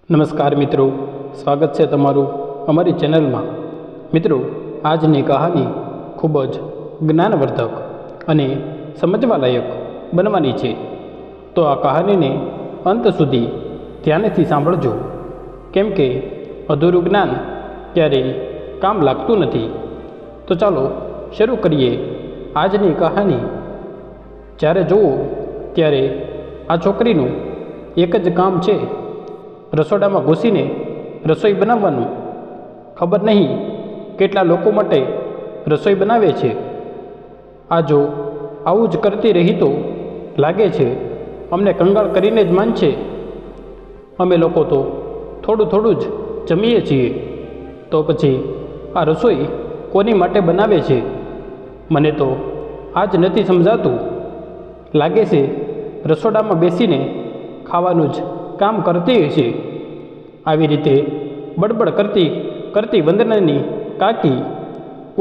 નમસ્કાર મિત્રો, સ્વાગત છે તમારું અમારી ચેનલમાં। મિત્રો, આજની કહાની ખૂબ જ જ્ઞાનવર્ધક અને સમજવાલાયક બનવાની છે, તો આ કહાનીને અંત સુધી ધ્યાનથી સાંભળજો, કેમ કે અધૂરું જ્ઞાન ક્યારેય કામ લાગતું નથી। તો ચાલો શરૂ કરીએ આજની કહાની। જ્યારે જુઓ ત્યારે આ છોકરીનું એક જ કામ છે, રસોડામાં ઘૂસીને રસોઈ બનાવવાનું। ખબર નહીં કેટલા લોકો માટે રસોઈ બનાવે છે। આ જો આવું જ કરતી રહી તો લાગે છે અમને કંગાળ કરીને જ માનશે। અમે લોકો તો થોડું થોડું જ જમીએ છીએ, તો પછી આ રસોઈ કોની માટે બનાવે છે? મને તો આ જ નથી સમજાતું। લાગે છે રસોડામાં બેસીને ખાવાનું જ કામ કરતી હશે। આવી રીતે બડબડ કરતી કરતી વંદનાની કાકી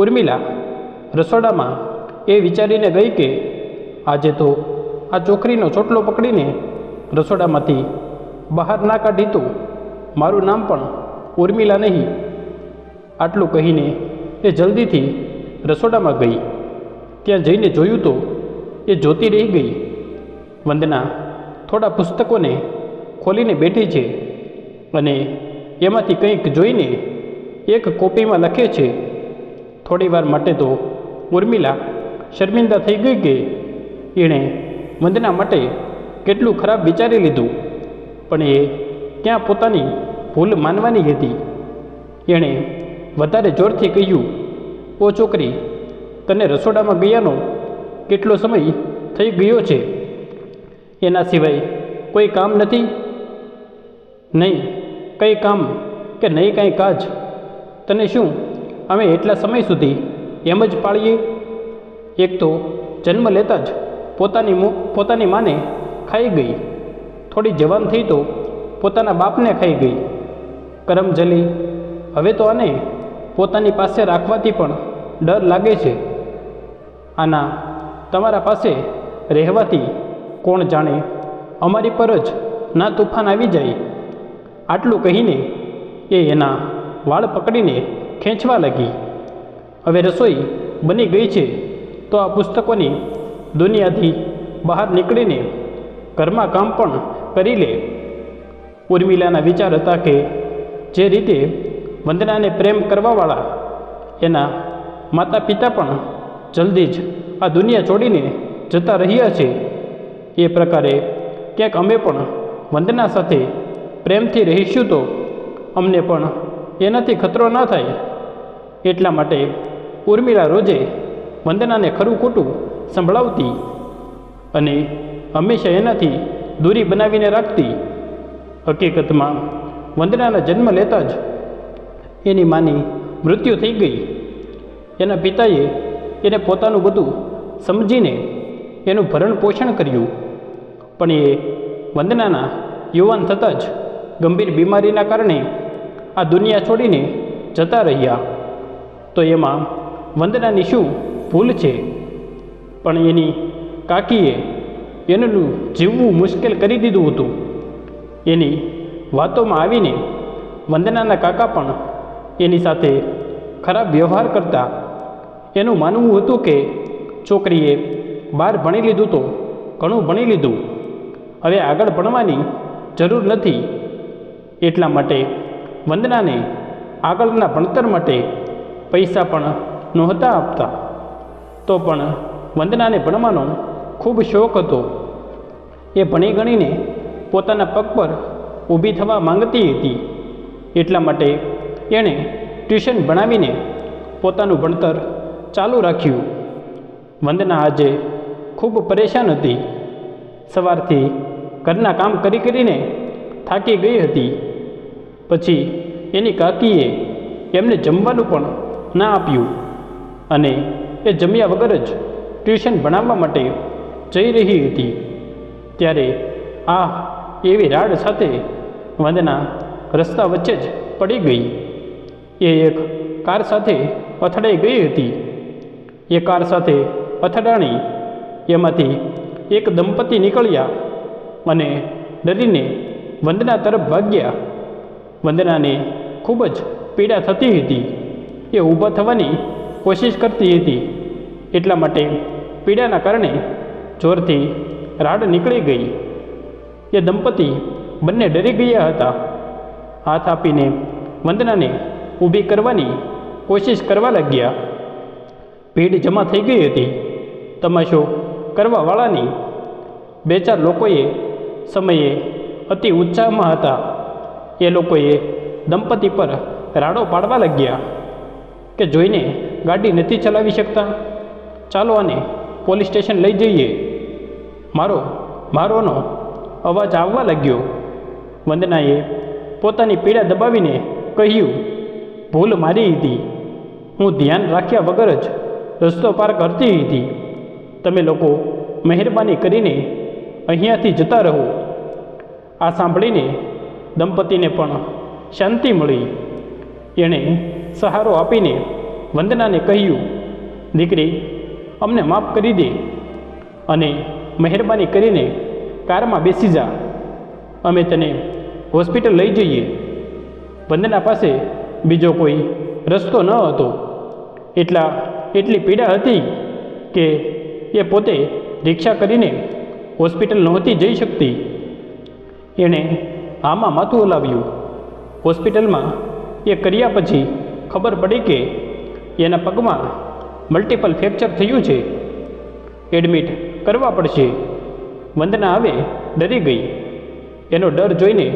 ઉર્મિલા રસોડામાં એ વિચારીને ગઈ કે આજે તો આ છોકરીનો ચોટલો પકડીને રસોડામાંથી બહાર ના કાઢી તો મારું નામ પણ ઉર્મિલા નહીં। આટલું કહીને એ જલ્દીથી રસોડામાં ગઈ। ત્યાં જઈને જોયું તો એ જોતી રહી ગઈ। વંદના થોડા પુસ્તકોને ખોલીને બેઠી છે અને એમાંથી કંઈક જોઈને એક કોપીમાં લખે છે। થોડીવાર માટે તો ઉર્મિલા શર્મિંદા થઈ ગઈ કે એણે વંદના માટે કેટલું ખરાબ વિચારી લીધું, પણ એ ક્યાં પોતાની ભૂલ માનવાની હતી। એણે વધારે જોરથી કહ્યું, ઓ છોકરી, તને રસોડામાં ગયાનો કેટલો સમય થઈ ગયો છે? એના સિવાય કોઈ કામ નથી? નહીં કંઈ કામ કે નહીં કાંઈ કાજ? તને શું અમે એટલા સમય સુધી એમ જ પાળીએ? એક તો જન્મ લેતા જ પોતાની માને ખાઈ ગઈ, થોડી જવાન થઈ તો પોતાના બાપને ખાઈ ગઈ। કરમજલી, હવે તો આને પોતાની પાસે રાખવાથી પણ ડર લાગે છે। આના તમારા પાસે રહેવાથી કોણ જાણે અમારી પર જ ના તૂફાન આવી જાય। આટલું કહીને એ એના વાળ પકડીને ખેંચવા લાગી। હવે રસોઈ બની ગઈ છે તો આ પુસ્તકોની દુનિયાથી બહાર નીકળીને ઘરમાં કામ પણ કરી લે। ઉર્મિલાના વિચાર હતા કે જે રીતે વંદનાને પ્રેમ કરવાવાળા એના માતા પિતા પણ જલ્દી જ આ દુનિયા છોડીને જતા રહ્યા છે, એ પ્રકારે ક્યાંક અમે પણ વંદના સાથે પ્રેમથી રહીશું તો અમને પણ એનાથી ખતરો ના થાય। એટલા માટે ઉર્મિલા રોજે વંદનાને ખરું ખોટું સંભળાવતી અને હંમેશા એનાથી દૂરી બનાવીને રાખતી। હકીકતમાં વંદનાના જન્મ લેતા જ એની માની મૃત્યુ થઈ ગઈ। એના પિતાએ એને પોતાનું બધું સમજીને એનું ભરણ પોષણ કર્યું, પણ એ વંદનાના યુવાન થતાં જ ગંભીર બીમારીના કારણે આ દુનિયા છોડીને જતા રહ્યા। તો એમાં વંદનાની શું ભૂલ છે? પણ એની કાકીએ એનું જીવવું મુશ્કેલ કરી દીધું હતું। એની વાતોમાં આવીને વંદનાના કાકા પણ એની સાથે ખરાબ વ્યવહાર કરતા। એનું માનવું હતું કે છોકરીએ 12 ભણી લીધું તો ઘણું ભણી લીધું, હવે આગળ ભણવાની જરૂર નથી। એટલા માટે વંદનાને આગળના ભણતર માટે પૈસા પણ નહોતા આપતા। તો પણ વંદનાને ભણવાનો ખૂબ શોખ હતો। એ ભણી ગણીને પોતાના પગ પર ઊભી થવા માંગતી હતી। એટલા માટે એણે ટ્યુશન ભણાવીને પોતાનું ભણતર ચાલુ રાખ્યું। વંદના આજે ખૂબ પરેશાન હતી। સવારથી ઘરના કામ કરીને થાકી ગઈ હતી। પછી એની કાકીએ એમને જમવાનું પણ ના આપ્યું અને એ જમ્યા વગર જ ટ્યુશન ભણાવવા માટે જઈ રહી હતી। ત્યારે આ એવી રાડ સાથે વંદના રસ્તા વચ્ચે જ પડી ગઈ। એ એક કાર સાથે અથડાઈ ગઈ હતી। એ કાર સાથે અથડાણી એમાંથી એક દંપતી નીકળ્યા અને ડરીને વંદના તરફ ભાગ્યા। વંદનાને ખૂબ જ પીડા થતી હતી. એ ઊભા થવાની કોશિશ કરતી હતી, એટલા માટે પીડાના કારણે જોરથી રાડ નીકળી ગઈ. એ દંપતી બંને ડરી ગયા હતા. હાથ આપીને વંદનાને ઊભી કરવાની કોશિશ કરવા લાગ્યા. ભીડ જમા થઈ ગઈ હતી. તમાશો કરવાવાળાની 2-4 લોકોએ સમયે અતિ ઉત્સાહમાં હતા. એ લોકોએ દંપતી પર રાડો પાડવા લાગ્યા કે જોઈને ગાડી નથી ચલાવી શકતા, ચાલો આને પોલીસ સ્ટેશન લઈ જઈએ. મારોનો અવાજ આવવા લાગ્યો. વંદનાએ પોતાની પીડા દબાવીને કહ્યું, ભૂલ મારી હતી. હું ધ્યાન રાખ્યા વગર જ રસ્તો પાર કરતી હતી. તમે લોકો મહેરબાની કરીને અહીંયાથી જતા રહો. આ સાંભળીને દંપતીને પણ શાંતિ મળી. એણે સહારો આપીને વંદનાને કહ્યું, દીકરી, અમને માફ કરી દે અને મહેરબાની કરીને કારમાં બેસી જા. અમે તને હોસ્પિટલ લઈ જઈએ. વંદના પાસે બીજો કોઈ રસ્તો ન હતો. એટલી પીડા હતી કે એ પોતે રિક્ષા કરીને હોસ્પિટલ નહોતી જઈ શકતી. એણે આમાં માથું હલાવ્યું. હોસ્પિટલમાં એ કર્યા પછી ખબર પડી કે એના પગમાં મલ્ટિપલ ફ્રેક્ચર થયું છે. એડમિટ કરવા પડશે. વંદના હવે ડરી ગઈ. એનો ડર જોઈને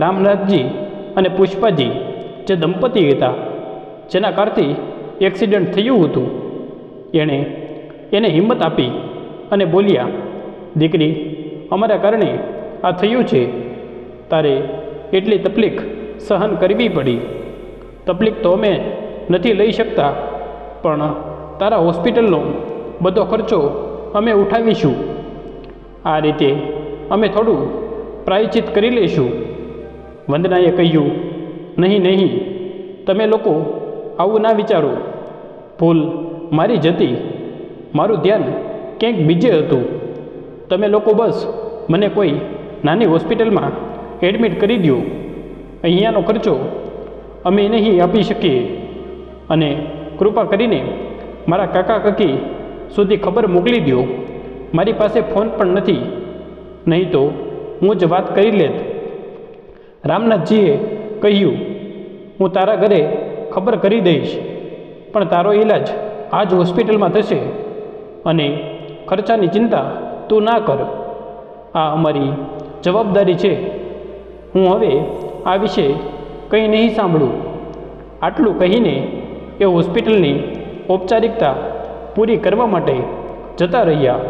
રામનાથજી અને પુષ્પાજી, જે દંપતી હતા જેના કારથી એક્સિડન્ટ થયું હતું, એને હિંમત આપી અને બોલ્યા, દીકરી, અમારા કારણે આ થયું છે. તારે એટલી તકલીફ સહન કરવી પડી. તકલીફ તો અમે નથી લઈ શકતા, પણ તારા હોસ્પિટલનો બધો ખર્ચો અમે ઉઠાવીશું. આ રીતે અમે થોડું પ્રાયશ્ચિત કરી લઈશું. વંદનાએ કહ્યું, નહીં, તમે લોકો આવું ના વિચારો. ભૂલ મારી જ હતી. મારું ધ્યાન ક્યાંક બીજે હતું. તમે લોકો બસ મને કોઈ નાની હોસ્પિટલમાં એડમિટ કરી દો. અહીંયાનો ખર્ચો અમે નહીં આપી શકીએ, અને કૃપા કરીને મારા કાકા કાકી સુધી ખબર મોકલી દો. મારી પાસે ફોન પણ નથી, નહીં તો હું જ વાત કરી લેત. રામનાથજીએ કહ્યું, હું તારા ઘરે ખબર કરી દઈશ, પણ તારો ઈલાજ આ જ હોસ્પિટલમાં થશે અને ખર્ચાની ચિંતા તું ના કર. આ અમારી જવાબદારી છે. હું હવે આ વિશે કંઈ નહીં સાંભળું. આટલું કહીને એ હોસ્પિટલની ઔપચારિકતા પૂરી કરવા માટે જતા રહ્યા.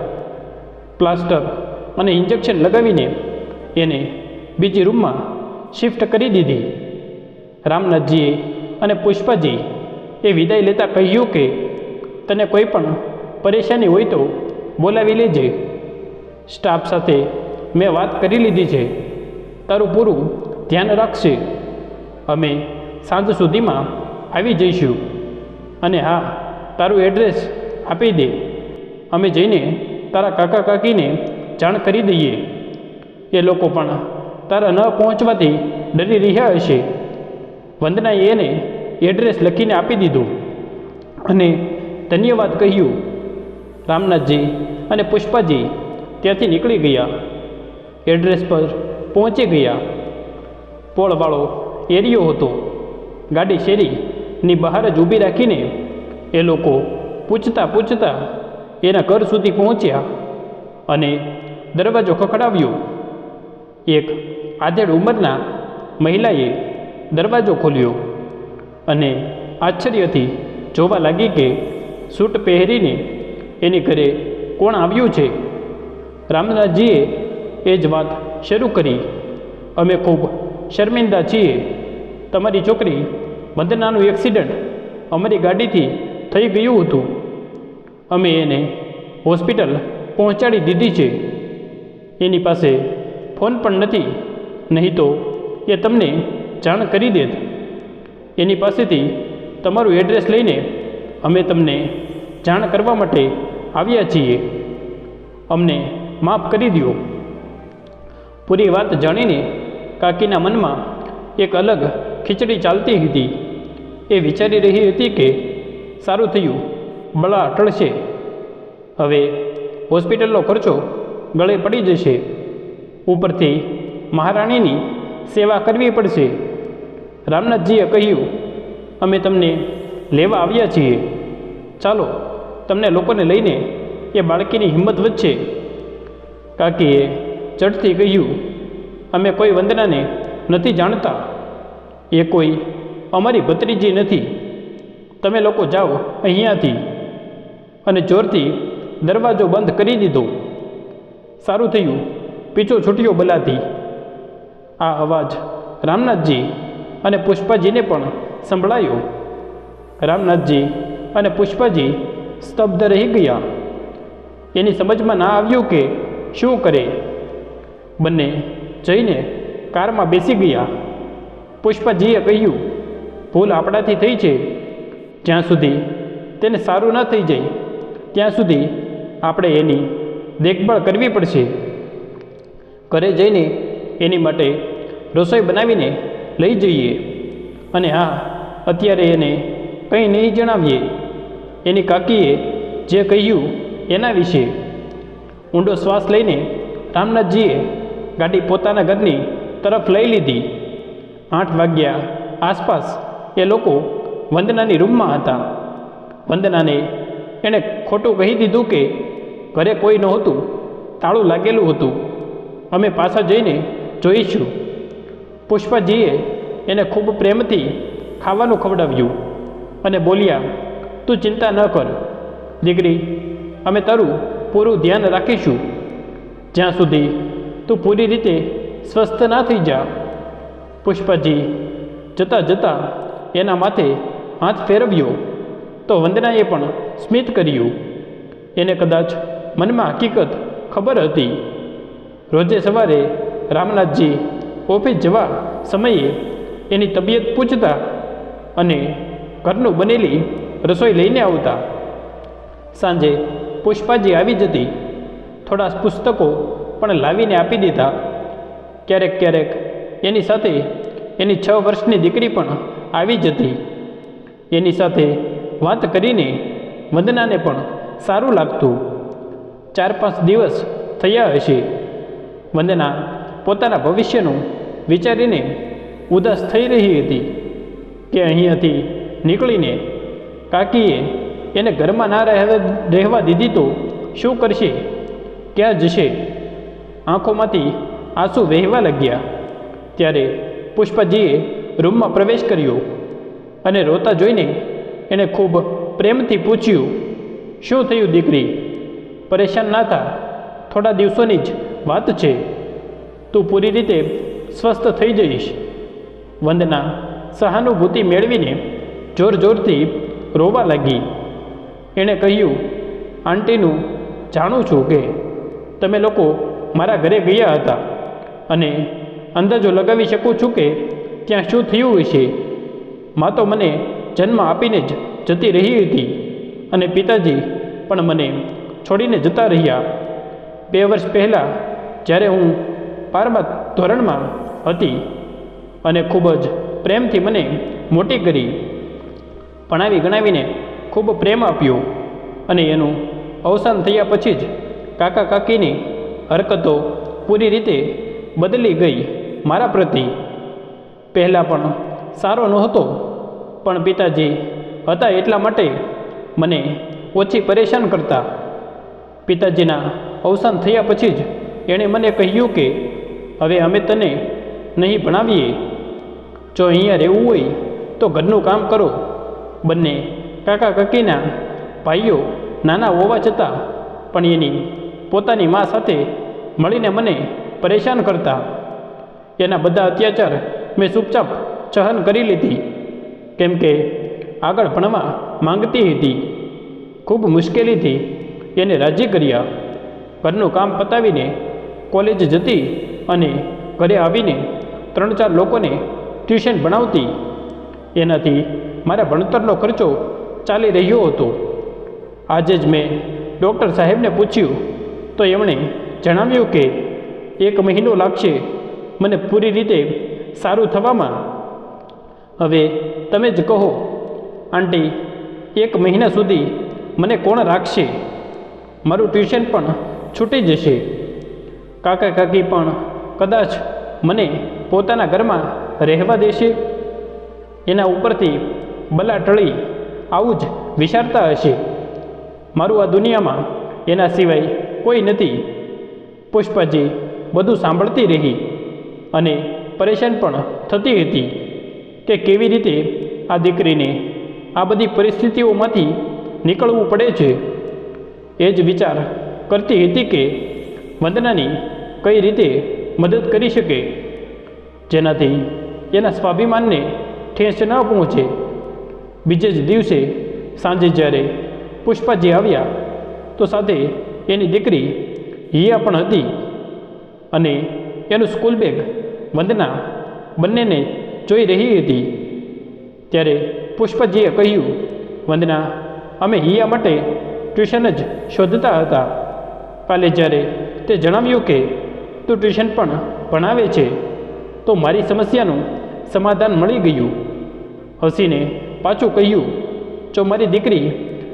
પ્લાસ્ટર અને ઇન્જેક્શન લગાવીને એને બીજી રૂમમાં શિફ્ટ કરી દીધી. રામનાથજીએ અને પુષ્પાજી એ વિદાય લેતા કહ્યું કે તને કોઈ પણ પરેશાની હોય તો બોલાવી લેજે. સ્ટાફ સાથે મેં વાત કરી લીધી છે. તારું પૂરું ધ્યાન રાખશે. અમે સાંજ સુધીમાં આવી જઈશું. અને હા, તારું એડ્રેસ આપી દે. અમે જઈને તારા કાકા કાકીને જાણ કરી દઈએ. એ લોકો પણ તારા ન પહોંચવાથી ડરી રહ્યા હશે. વંદનાએ એને એડ્રેસ લખીને આપી દીધું અને ધન્યવાદ કહ્યું. રામનાથજી અને પુષ્પાજી ત્યાંથી નીકળી ગયા. એડ્રેસ પર પહોંચી ગયા. પોળવાળો એરિયો હતો. ગાડી શેરીની બહાર જ ઊભી રાખીને એ લોકો પૂછતા એના ઘર સુધી પહોંચ્યા અને દરવાજો ખખડાવ્યો. એક આધેડ ઉંમરના મહિલાએ દરવાજો ખોલ્યો અને આશ્ચર્યથી જોવા લાગી કે સૂટ પહેરીને એની ઘરે કોણ આવ્યું છે. રામનાથજીએ એ જ વાત શરૂ કરી. અમે ખૂબ શર્મિંદા છીએ. તમારી છોકરી વંદનાનું એક્સિડન્ટ અમારી ગાડીથી થઈ ગયું હતું. અમે એને હોસ્પિટલ પહોંચાડી દીધી છે. એની પાસે ફોન પણ નથી, નહીં તો એ તમને જાણ કરી દેત. એની પાસેથી તમારું એડ્રેસ લઈને અમે તમને જાણ કરવા માટે આવ્યા છીએ. અમને માફ કરી દો. પૂરી વાત જાણીને કાકીના મનમાં એક અલગ ખીચડી ચાલતી હતી. એ વિચારી રહી હતી કે સારું થયું, બળા ટળશે, હવે હોસ્પિટલનો ખર્ચો ગળે પડી જશે, ઉપરથી મહારાણીની સેવા કરવી પડશે. રામનાથજીએ કહ્યું, અમે તમને લેવા આવ્યા છીએ, ચાલો તમને લોકોને લઈને એ બાળકીની હિંમત વધશે. કાકીએ ચડથી કહ્યું, અમે કોઈ વંદનાને નથી જાણતા, એ કોઈ અમારી ભત્રીજી નથી, તમે લોકો જાઓ અહીંયાથી. અને જોરથી દરવાજો બંધ કરી દીધો. સારું થયું, પીછો છૂટ્યો બલાથી. આ અવાજ રામનાથજી અને પુષ્પાજીને પણ સંભળાયો. રામનાથજી અને પુષ્પાજી સ્તબ્ધ રહી ગયા. એની સમજમાં ના આવ્યું કે શું કરે. બંને જઈને કારમાં બેસી ગયા. પુષ્પાજીએ કહ્યું, ભૂલ આપણાથી થઈ છે, જ્યાં સુધી તેને સારું ન થઈ જાય ત્યાં સુધી આપણે એની દેખભાળ કરવી પડશે. ઘરે જઈને એની માટે રસોઈ બનાવીને લઈ જઈએ. અને હા, અત્યારે એને કંઈ નહીં જણાવીએ એની કાકીએ જે કહ્યું એના વિશે. ઊંડો શ્વાસ લઈને રામનાથજીએ ગાડી પોતાના ઘરની તરફ લઈ લીધી. 8 વાગ્યા આસપાસ એ લોકો વંદનાની રૂમમાં હતા. વંદનાને એણે ખોટું કહી દીધું કે ઘરે કોઈ નહોતું, તાળું લાગેલું હતું, અમે પાછા જઈને જોઈશું. પુષ્પાજીએ એને ખૂબ પ્રેમથી ખાવાનું ખવડાવ્યું અને બોલ્યા, તું ચિંતા ન કર દીકરી, અમે તારું પૂરું ધ્યાન રાખીશું જ્યાં સુધી તું પૂરી રીતે સ્વસ્થ ના થઈ જા. પુષ્પાજી જતાં જતાં એના માથે હાથ ફેરવ્યો તો વંદનાએ પણ સ્મિત કર્યું. એને કદાચ મનમાં હકીકત ખબર હતી. રોજે સવારે રામનાથજી ઓફિસ જવા સમયે એની તબિયત પૂછતા અને ઘરનું બનેલી રસોઈ લઈને આવતા. સાંજે પુષ્પાજી આવી જતી, થોડા પુસ્તકો પણ લાવીને આપી દીધા. ક્યારેક ક્યારેક એની સાથે એની 6 વર્ષની દીકરી પણ આવી જતી. એની સાથે વાત કરીને વંદનાને પણ સારું લાગતું. 4-5 દિવસ થયા હશે. વંદના પોતાના ભવિષ્યનું વિચારીને ઉદાસ થઈ રહી હતી કે અહીંયાથી નીકળીને કાકીએ એને ઘરમાં ના રહેવા દીધી તો શું કરશે, ક્યાં જશે. આંખોમાંથી આંસુ વહેવા લાગ્યા. ત્યારે પુષ્પાજીએ રૂમમાં પ્રવેશ કર્યો અને રોતા જોઈને એણે ખૂબ પ્રેમથી પૂછ્યું, શું થયું દીકરી, પરેશાન ના થા, થોડા દિવસોની જ વાત છે, તું પૂરી રીતે સ્વસ્થ થઈ જઈશ. વંદના સહાનુભૂતિ મેળવીને જોર જોરથી રોવા લાગી. એણે કહ્યું, આંટીનું જાણું છું કે તમે લોકો મારા ઘરે ગયા હતા અને અંદાજો લગાવી શકું છું કે ત્યાં શું થયું હશે. માં તો મને જન્મ આપીને જ જતી રહી હતી અને પિતાજી પણ મને છોડીને જતા રહ્યા. 2 વર્ષ પહેલાં જ્યારે હું 12મા ધોરણમાં હતી અને ખૂબ જ પ્રેમથી મને મોટી કરી, ભણાવી ગણાવીને ખૂબ પ્રેમ આપ્યો અને એનું અવસાન થયા પછી જ કાકા કાકીની હરકતો પૂરી રીતે બદલી ગઈ મારા પ્રતિ. પહેલાં પણ સારો નહોતો, પણ પિતાજી હતા એટલા માટે મને ઓછી પરેશાન કરતા. પિતાજીના અવસાન થયા પછી જ એણે મને કહ્યું કે હવે અમે તને નહીં ભણાવીએ, જો અહીંયા રહેવું હોય તો ઘરનું કામ કરો. બંને કાકા કાકીના ભાઈઓ નાના હોવા છતાં પણ એની પોતાની મા સાથે મળીને મને પરેશાન કરતા. એના બધા અત્યાચાર મેં ચૂપચાપ સહન કરી લીધી, કેમ કે આગળ ભણવા માંગતી હતી. ખૂબ મુશ્કેલીથી એને રાજી કર્યા. ઘરનું કામ પતાવીને કોલેજ જતી અને ઘરે આવીને 3-4 લોકોને ટ્યુશન ભણાવતી. એનાથી મારા ભણતરનો ખર્ચો ચાલી રહ્યો હતો. આજે જ મેં ડૉક્ટર સાહેબને પૂછ્યું તો એમણે જણાવ્યું કે 1 મહિનો લાગશે મને પૂરી રીતે સારું થવામાં. હવે તમે જ કહો આંટી, 1 મહિના સુધી મને કોણ રાખશે? મારું ટ્યુશન પણ છૂટી જશે. કાકા કાકી પણ કદાચ મને પોતાના ઘરમાં રહેવા દેશે. એના ઉપરથી બલા ટળી આવું જ વિચારતા હશે. મારું આ દુનિયામાં એના સિવાય કોઈ નથી. પુષ્પાજી બધું સાંભળતી રહી અને પરેશાન પણ થતી હતી કે કેવી રીતે આ દીકરીને આ બધી પરિસ્થિતિઓમાંથી નીકળવું પડે છે. એ જ વિચાર કરતી હતી કે વંદનાની કઈ રીતે મદદ કરી શકે, જેનાથી એના સ્વાભિમાનને ઠેસ ન પહોંચે. બીજે જ દિવસે સાંજે જ્યારે પુષ્પાજી આવ્યા તો સાથે એની દીકરી હિયા પણ હતી અને એનું સ્કૂલ બેગ વંદના બંનેને જોઈ રહી હતી. ત્યારે પુષ્પાજીએ કહ્યું, વંદના, અમે હિયા માટે ટ્યુશન જ શોધતા હતા. કાલે જ્યારે તે જણાવ્યું કે તું ટ્યુશન પણ ભણાવે છે તો મારી સમસ્યાનું સમાધાન મળી ગયું. હસીને પાછું કહ્યું, જો મારી દીકરી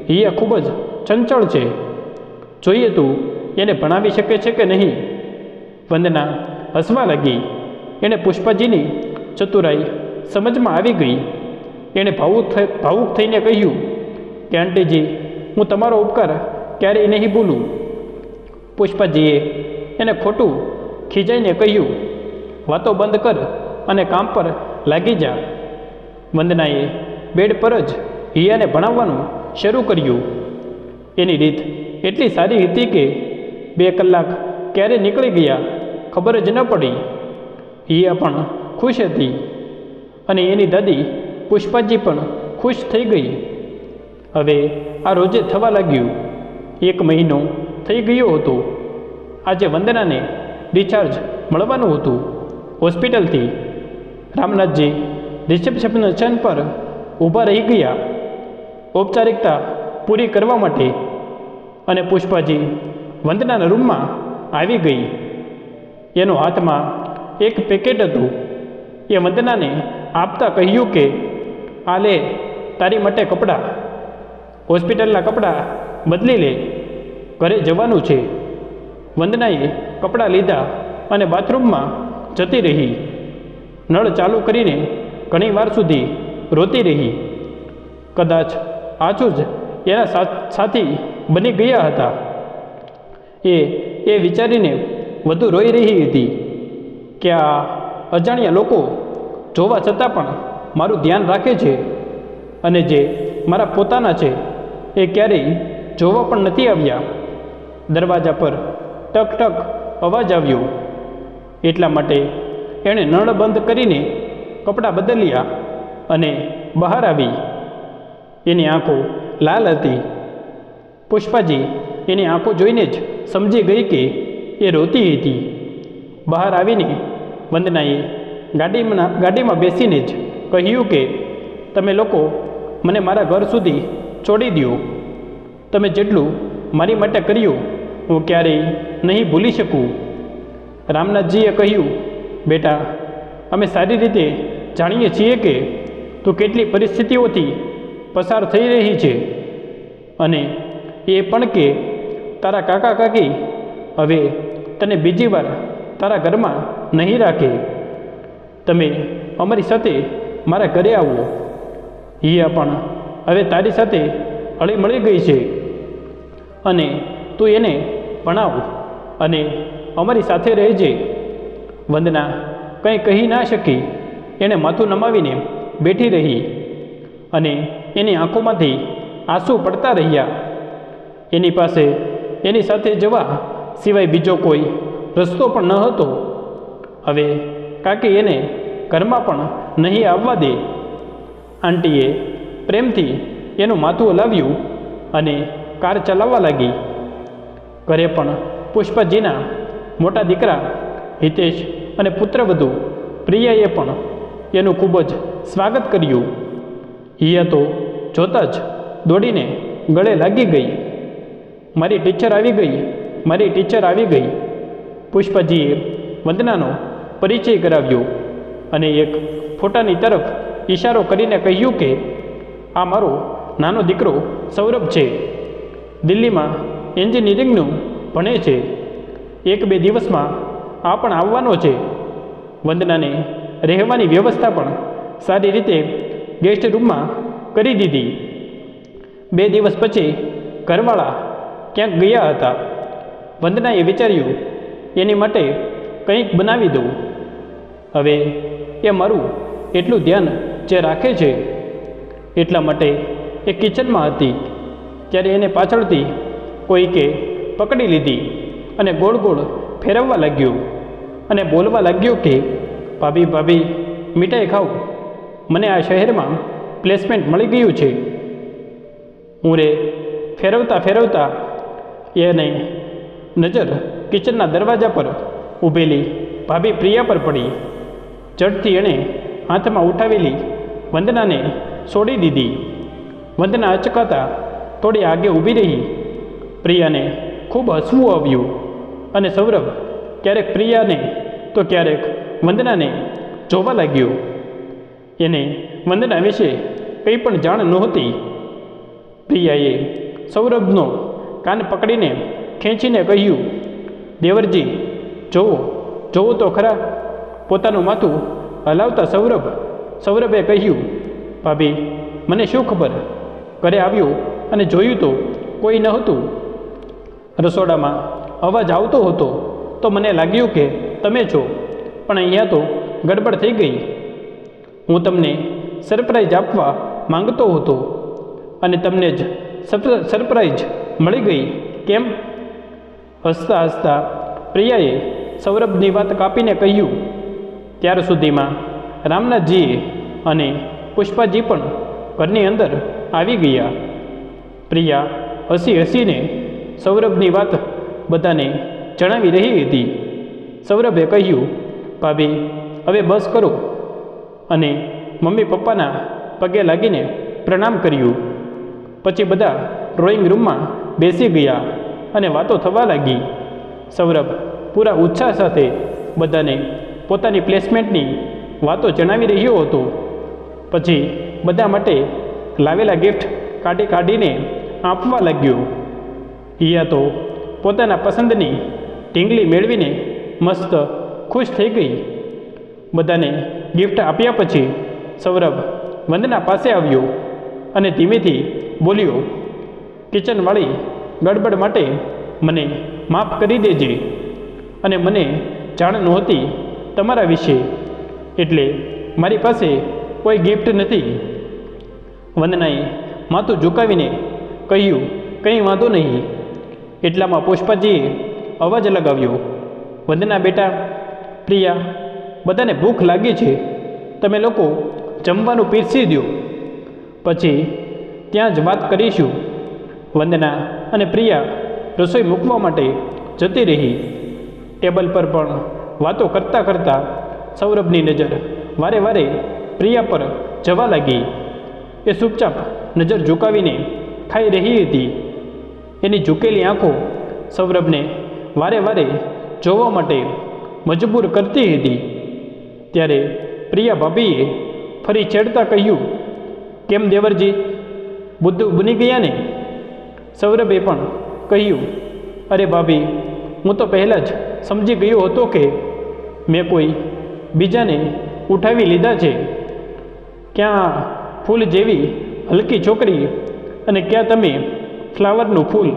હિયા ખૂબ જ ચંચળ છે, જોઈએ તું એને ભણાવી શકે છે કે નહીં. વંદના હસવા લાગી. એણે પુષ્પાજીની ચતુરાઈ સમજમાં આવી ગઈ. એણે ભાવુક થઈને કહ્યું કે આંટીજી, હું તમારો ઉપકાર ક્યારેય નહીં ભૂલું. પુષ્પાજીએ એને ખોટું ખીજાઈને કહ્યું, વાતો બંધ કર અને કામ પર લાગી જા. વંદનાએ બેડ પર જ હિયાને ભણાવવાનું શરૂ કર્યું. એની રીત એટલી સારી હતી કે 2 કલાક ક્યારે નીકળી ગયા ખબર જ ન પડી. હિયા પણ ખુશ હતી અને એની દાદી પુષ્પાજી પણ ખુશ થઈ ગઈ. હવે આ રોજે થવા લાગ્યું. 1 મહિનો થઈ ગયો હતો. આજે વંદનાને ડિસ્ચાર્જ મળવાનું હતું હોસ્પિટલથી. રામનાથજી રિસેપ્શન પર ઊભા રહી ગયા ઔપચારિકતા પૂરી કરવા માટે અને પુષ્પાજી વંદનાના રૂમમાં આવી ગઈ. એનો હાથમાં એક પેકેટ હતું. એ વંદનાને આપતા કહ્યું કે આ લે તારી માટે કપડાં. હોસ્પિટલના કપડાં બદલી લે, ઘરે જવાનું છે. વંદનાએ કપડાં લીધા અને બાથરૂમમાં જતી રહી. નળ ચાલુ કરીને ઘણી વાર સુધી રોતી રહી. કદાચ આછું જ એના સાથી બની ગયા હતા. એ વિચારીને વધુ રોઈ રહી હતી કે આ અજાણ્યા લોકો જોવા છતાં પણ મારું ધ્યાન રાખે છે અને જે મારા પોતાના છે એ ક્યારેય જોવા પણ નથી આવ્યા. દરવાજા પર ટક ટક અવાજ આવ્યો. એટલા માટે એણે નળ બંધ કરીને કપડાં બદલ્યા અને બહાર આવી. એની આંખો લાલ હતી. પુષ્પાજી એની આંખો જોઈને જ સમજી ગઈ કે એ રોતી હતી. બહાર આવીને વંદનાએ ગાડીમાં બેસીને જ કહ્યું કે તમે લોકો મને મારા ઘર સુધી છોડી દો. તમે જેટલું મારી માટે કર્યું હું ક્યારેય નહીં ભૂલી શકું. રામનાથજીએ કહ્યું, બેટા, અમે સારી રીતે જાણીએ છીએ કે તું કેટલી પરિસ્થિતિઓથી પસાર થઈ રહી છે અને એ પણ કે તારા કાકા કાકી હવે તને બીજી વાર તારા ઘરમાં નહીં રાખે. તમે અમારી સાથે મારા ઘરે આવો. હિયા પણ હવે તારી સાથે હળી મળી ગઈ છે અને તું એને ભણાવ અને અમારી સાથે રહેજે. વંદના કંઈ કહી ના શકી. એણે માથું નમાવીને બેઠી રહી અને એની આંખોમાંથી આંસુ પડતા રહ્યા. એની પાસે એની સાથે જવા સિવાય બીજો કોઈ રસ્તો પણ ન હતો. હવે કાકી એને ઘરમાં પણ નહીં આવવા દે. આંટીએ પ્રેમથી એનું માથું હલાવ્યું અને કાર ચલાવવા લાગી. ઘરે પણ પુષ્પાજીના મોટા દીકરા હિતેશ અને પુત્રવધુ પ્રિયાએ પણ એનું ખૂબ જ સ્વાગત કર્યું. હિયા તો જોતાં જ દોડીને ગળે લાગી ગઈ. મારી ટીચર આવી ગઈ, મારી ટીચર આવી ગઈ. પુષ્પાજીએ વંદનાનો પરિચય કરાવ્યો. અને એક ફોટાની તરફ ઈશારો કરીને કહ્યું કે આ મારો નાનો દીકરો સૌરભ છે. દિલ્હીમાં એન્જિનિયરિંગનું ભણે છે. 1-2 દિવસમાં આ પણ આવવાનો છે. વંદનાને રહેવાની વ્યવસ્થા પણ સારી રીતે ગેસ્ટ રૂમમાં કરી દીધી. 2 દિવસ પછી ઘરવાળા ક્યાંક ગયા હતા. વંદનાએ વિચાર્યું એની માટે કંઈક બનાવી દઉં. હવે એ મારું એટલું ધ્યાન જે રાખે છે એટલા માટે એ કિચનમાં હતી ત્યારે એને પાછળથી કોઈકે પકડી લીધી અને ગોળ ગોળ ફેરવવા લાગ્યું અને બોલવા લાગ્યું કે ભાભી ભાભી મીઠાઈ ખાઓ, મને આ શહેરમાં પ્લેસમેન્ટ મળી ગયું છે. હું રે ફેરવતા ફેરવતા એને નજર કિચનના દરવાજા પર ઊભેલી ભાભી પ્રિયા પર પડી. ઝડથી એણે હાથમાં ઉઠાવેલી વંદનાને છોડી દીધી. વંદના અચકાતા થોડી આગે ઊભી રહી. પ્રિયાને ખૂબ હસવું આવ્યું અને સૌરભ ક્યારેક પ્રિયાને તો ક્યારેક વંદનાને જોવા લાગ્યો. એને વંદના વિશે કંઈ પણ જાણ નહોતી. પ્રિયાએ સૌરભનો કાન પકડીને ખેંચીને કહ્યું, દેવરજી જોવો જોવો તો ખરા. પોતાનું માથું હલાવતા સૌરભે કહ્યું, ભાભી મને શું ખબર. ઘરે આવ્યો અને જોયું તો કોઈ નહોતું. રસોડામાં અવાજ આવતો હતો તો મને લાગ્યું કે તમે છો, પણ અહીંયા તો ગડબડ થઈ ગઈ. હું તમને સરપ્રાઈઝ આપવા માંગતો હતો અને તમને જ સરપ્રાઈઝ મળી ગઈ કેમ? હસતા હસતા પ્રિયાએ સૌરભની વાત કાપીને કહ્યું, ત્યાર સુધીમાં રામનાથજીએ અને પુષ્પાજી પણ ઘરની અંદર આવી ગયા. પ્રિયા હસી હસીને સૌરભની વાત બધાને જણાવી રહી હતી. સૌરભે કહ્યું, ભાભી હવે બસ કરો અને મમ્મી પપ્પાના પગે લાગીને પ્રણામ કર્યું. પછી બધા ડ્રોઈંગ રૂમમાં બેસી ગયા અને વાતો થવા લાગી. સૌરભ પૂરા ઉત્સાહ સાથે બધાને પોતાની પ્લેસમેન્ટની વાતો જણાવી રહ્યો હતો. પછી બધા માટે લાવેલા ગિફ્ટ કાઢીને આપવા લાગ્યો. હિયા તો પોતાના પસંદની ઢીંગલી મેળવીને મસ્ત ખુશ થઈ ગઈ. બધાને ગિફ્ટ આપ્યા પછી સૌરભ વંદના પાસે આવ્યો અને ધીમેથી બોલ્યો, કિચનવાળી ગડબડ માટે મને માફ કરી દેજે અને મને જાણ નહોતી તમારા વિશે, એટલે મારી પાસે કોઈ ગિફ્ટ નથી. વંદનાએ માથું ઝુકાવીને કહ્યું, કંઈ વાંધો નહીં. એટલામાં પુષ્પાજીએ અવાજ લગાવ્યો, વંદના બેટા, પ્રિયા, બધાને ભૂખ લાગી છે, તમે લોકો જમવાનું પીરસી દો, પછી ત્યાં જ વાત કરીશું. વંદના અને પ્રિયા રસોઈ મૂકવા માટે જતી રહી. ટેબલ પર પણ વાતો કરતાં કરતાં સૌરભની નજર વારે વારે પ્રિયા પર જવા લાગી. એ ચૂપચાપ નજર ઝુકાવીને ખાઈ રહી હતી. એની ઝૂકેલી આંખો સૌરભને વારે વારે જોવા માટે મજબૂર કરતી હતી. ત્યારે પ્રિયા ભાભીએ ફરી છેડતા કહ્યું, કેમ દેવરજી, બુદ્ધુ બની ગયા ને? સૌરભે પણ કહ્યું, અરે ભાભી, હું તો પહેલાં જ સમજી ગયો હતો કે મેં કોઈ બીજાને ઉઠાવી લીધા છે. ક્યાં ફૂલ જેવી હલકી છોકરી અને ક્યાં તમે ફ્લાવરનું ફૂલ.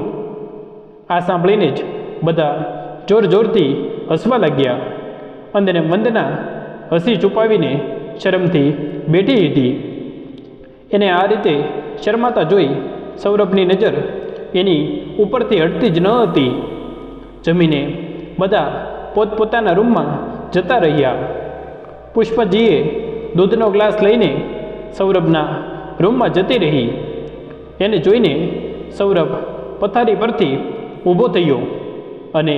આ સાંભળીને જ બધા જોર જોરથી હસવા લાગ્યા અને વંદના હસી છુપાવીને શરમથી બેઠી હતી. એને આ રીતે શરમાતા જોઈ સૌરભની નજર એની ઉપરથી હટતી જ ન હતી. જમીને બધા પોતપોતાના રૂમમાં જતા રહ્યા. પુષ્પાજીએ દૂધનો ગ્લાસ લઈને સૌરભના રૂમમાં જતી રહી. એને જોઈને સૌરભ પથારી પરથી ઊભો થયો અને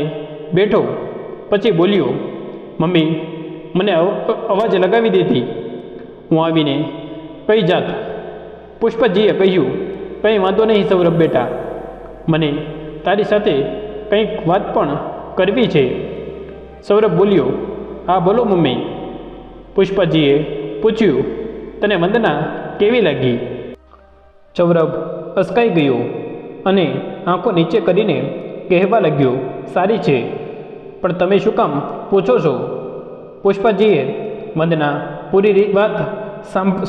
બેઠો. પછી બોલ્યો, મમ્મી, મને અવાજ લગાવી દેતી, હું આવીને કઈ જાત. પુષ્પાજીએ કહ્યું, કંઈ વાંધો નહીં સૌરભ બેટા, મને તારી સાથે કંઈક વાત પણ કરવી છે. સૌરભ બોલ્યો, હા બોલો મમ્મી. પુષ્પાજીએ પૂછ્યું, તને વંદના કેવી લાગી? સૌરભ અસકાઈ ગયો અને આંખો નીચે કરીને કહેવા લાગ્યો, સારી છે. પણ તમે શું કામ પૂછો છો? પુષ્પાજીએ વંદના પૂરી વાત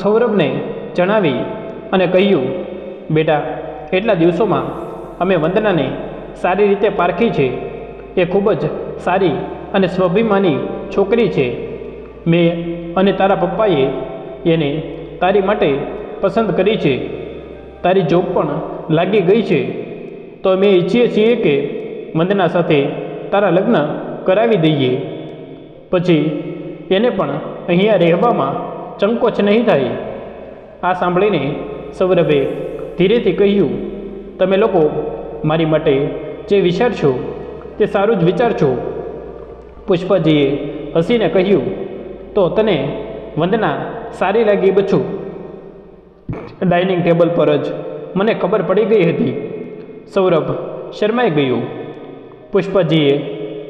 સૌરભને જણાવી અને કહ્યું, બેટા, એટલા દિવસોમાં અમે વંદનાને સારી રીતે પારખી છે. એ ખૂબ જ સારી અને સ્વાભિમાની છોકરી છે. મેં અને તારા પપ્પાએ એને તારી માટે પસંદ કરી છે. તારી જોબ પણ લાગી ગઈ છે. તો અમે ઈચ્છીએ છીએ કે વંદના સાથે તારા લગ્ન કરાવી દઈએ. પછી એને પણ અહીંયા રહેવામાં સંકોચ નહીં થાય. આ સાંભળીને સૌરભે ધીરેથી કહ્યું, તમે લોકો મારી માટે જે વિચારશો તે સારું જ વિચારશો. પુષ્પાજીએ હસીને કહ્યું, તો તને વંદના સારી લાગી બચ્ચું? ડાઇનિંગ ટેબલ પર જ મને ખબર પડી ગઈ હતી. સૌરભ શરમાઈ ગયું. પુષ્પાજીએ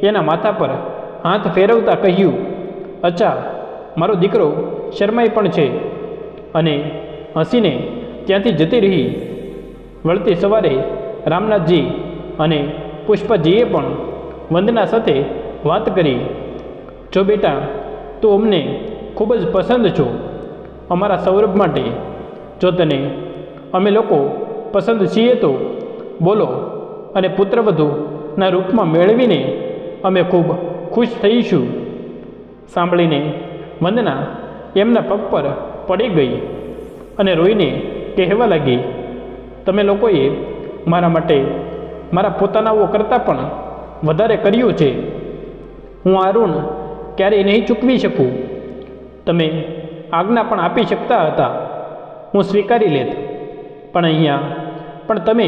એના માથા પર હાથ ફેરવતા કહ્યું, અચ્છા, મારો દીકરો શરમાઈ પણ છે. અને હસીને ત્યાંથી જતી રહી. વળતી સવારે રામનાથજી અને પુષ્પાજીએ પણ વંદના સાથે વાત કરી. જો બેટા, તું અમને ખૂબ જ પસંદ છો અમારા સૌરભ માટે. જો તને અમે લોકો પસંદ છીએ તો બોલો, અને પુત્રવધૂના રૂપમાં મેળવીને અમે ખૂબ ખુશ થઈશું. સાંભળીને વંદના એમના પગ પર પડી ગઈ અને રોઈને કહેવા લાગી, તમે લોકોએ મારા માટે મારા પોતાનાઓ કરતાં પણ વધારે કર્યું છે. હું આ ઋણ ક્યારેય નહીં ચૂકવી શકું. તમે આજ્ઞા પણ આપી શકતા હતા, હું સ્વીકારી લેત. પણ અહીંયા પણ તમે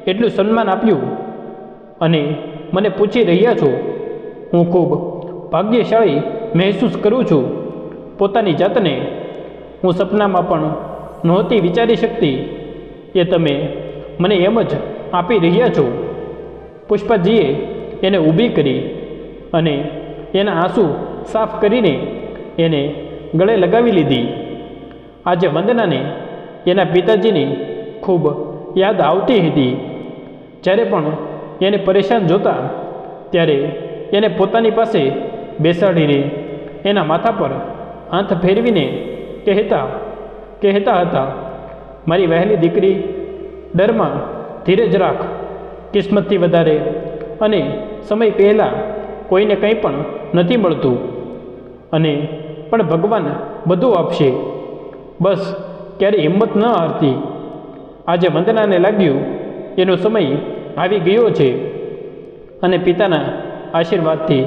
એટલું સન્માન આપ્યું અને મને પૂછી રહ્યા છો. હું ખૂબ ભાગ્યશાળી મહેસૂસ કરું છું પોતાની જાતને. હું સપનામાં પણ નહોતી વિચારી શકતી એ તમે મને એમ જ આપી રહ્યા છો. પુષ્પાજીએ એને ઊભી કરી અને એના આંસુ સાફ કરીને એને ગળે લગાવી લીધી. આજે વંદનાને એના પિતાજીની ખૂબ યાદ આવતી હતી. જ્યારે પણ એને પરેશાન જોતા ત્યારે એને પોતાની પાસે બેસાડીને એના માથા પર હાથ ફેરવીને કહેતા હતા, મારી વહેલી દીકરી, ડરમાં ધીરજ રાખ. કિસ્મતથી વધારે અને સમય પહેલાં કોઈને કંઈ પણ નથી મળતું, અને પણ ભગવાન બધું આપશે. બસ ક્યારે હિંમત ન હારતી. આજે વંદનાને લાગ્યું એનો સમય આવી ગયો છે અને પિતાના આશીર્વાદથી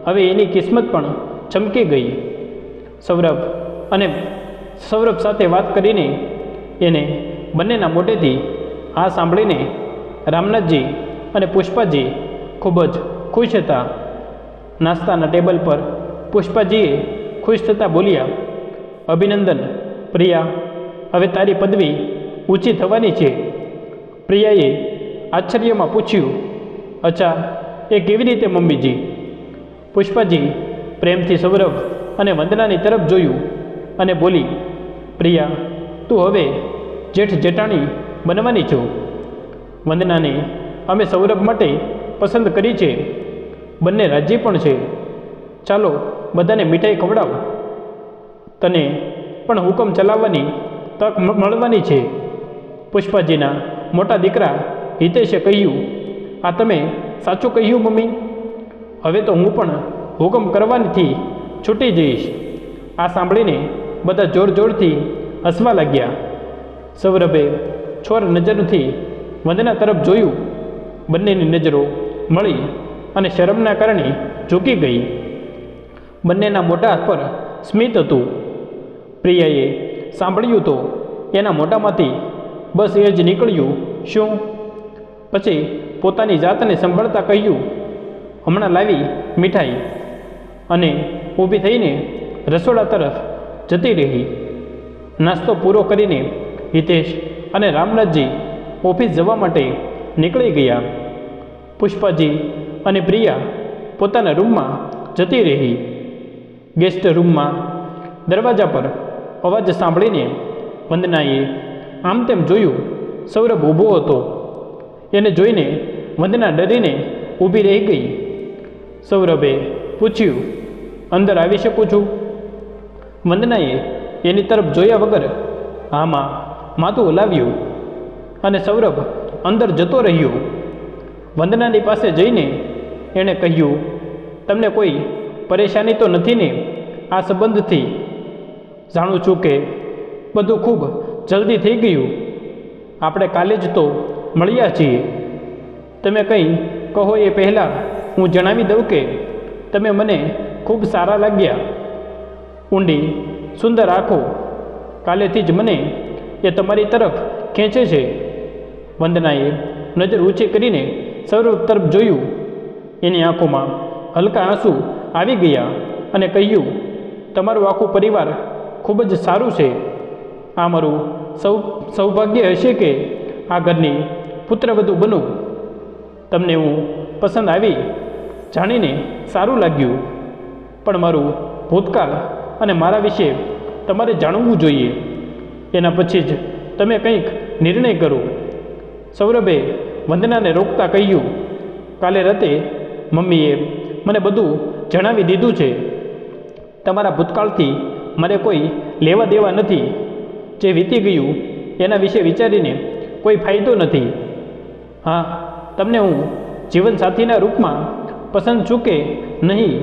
હવે એની કિસ્મત પણ ચમકી ગઈ. સૌરભ સાથે વાત કરીને એને બંનેના મોઢેથી આ સાંભળીને રામનાથજી અને પુષ્પાજી ખૂબ જ ખુશ હતા. નાસ્તાના ટેબલ પર પુષ્પાજીએ ખુશ થતાં બોલ્યા, અભિનંદન પ્રિયા, હવે તારી પદવી ઊંચી થવાની છે. પ્રિયાએ આશ્ચર્યમાં પૂછ્યું, અચ્છા, એ કેવી રીતે મમ્મીજી? પુષ્પાજી પ્રેમથી સૌરભ અને વંદનાની તરફ જોયું અને બોલી, પ્રિયા, તું હવે જેઠ જેઠાણી બનવાની છો. વંદનાને અમે સૌરભ માટે પસંદ કરી છે. બંને રાજી પણ છે. ચાલો બધાને મીઠાઈ ખવડાવ. તને પણ હુકમ ચલાવવાની તક મળવાની છે. પુષ્પાજીના મોટા દીકરા હિતેશે કહ્યું, આ તમે સાચું કહ્યું મમ્મી. હવે તો હું પણ હુકમ કરવાથી છૂટી જઈશ. આ સાંભળીને બધા જોર જોરથી હસવા લાગ્યા. સૌરભે છોર નજરથી વંદના તરફ જોયું. બંનેની નજરો મળી અને શરમના કારણે ઝૂકી ગઈ. બંનેના મોઢા પર સ્મિત હતું. પ્રિયાએ સાંભળ્યું તો એના મોઢામાંથી બસ એ જ નીકળ્યું, શું? પછી પોતાની જાતને સંભાળતા કહ્યું, હમણાં લાવી મીઠાઈ, અને ઊભી થઈને રસોડા તરફ જતી રહી. નાસ્તો પૂરો કરીને હિતેશ અને રામનાથજી ઓફિસ જવા માટે નીકળી ગયા. પુષ્પાજી અને પ્રિયા પોતાના રૂમમાં જતી રહી. ગેસ્ટ રૂમમાં દરવાજા પર અવાજ સાંભળીને વંદનાએ આમ તેમ જોયું. સૌરભ ઊભો હતો. એને જોઈને વંદના ડરીને ઊભી રહી ગઈ. સૌરભે પૂછ્યું, અંદર આવી શકું છું? વંદનાએ એની તરફ જોયા વગર હામાં માથું હલાવ્યું અને સૌરભ અંદર જતો રહ્યો. વંદનાની પાસે જઈને એણે કહ્યું, તમને કોઈ પરેશાની તો નથી ને આ સંબંધથી? જાણું છું કે બધું ખૂબ જલ્દી થઈ ગયું. આપણે કાલે જ તો મળ્યા છીએ. તમે કંઈ કહો એ પહેલાં હું જણાવી દઉં કે તમે મને ખૂબ સારા લાગ્યા. ઊંડી સુંદર આંખો, કાલેથી જ મને એ તમારી તરફ ખેંચે છે. વંદનાએ નજર ઊંચી કરીને સૌરભ તરફ જોયું. એની આંખોમાં હલકા આંસુ આવી ગયા અને કહ્યું, તમારું આખું પરિવાર ખૂબ જ સારું છે. આ મારું સૌભાગ્ય હશે કે આ ઘરની પુત્રવધુ બનું. તમને હું પસંદ આવી જાણીને સારું લાગ્યું, પણ મારું ભૂતકાળ અને મારા વિશે તમારે જાણવું જોઈએ. એના પછી જ તમે કંઈક નિર્ણય કરો. સૌરભે વંદનાને રોકતા કહ્યું, કાલે રાતે મમ્મીએ મને બધું જણાવી દીધું છે. તમારા ભૂતકાળથી મારે કોઈ લેવા દેવા નથી. જે વીતી ગયું એના વિશે વિચારીને કોઈ ફાયદો નથી. હા, તમને હું જીવનસાથીના રૂપમાં પસંદ છું કે નહીં,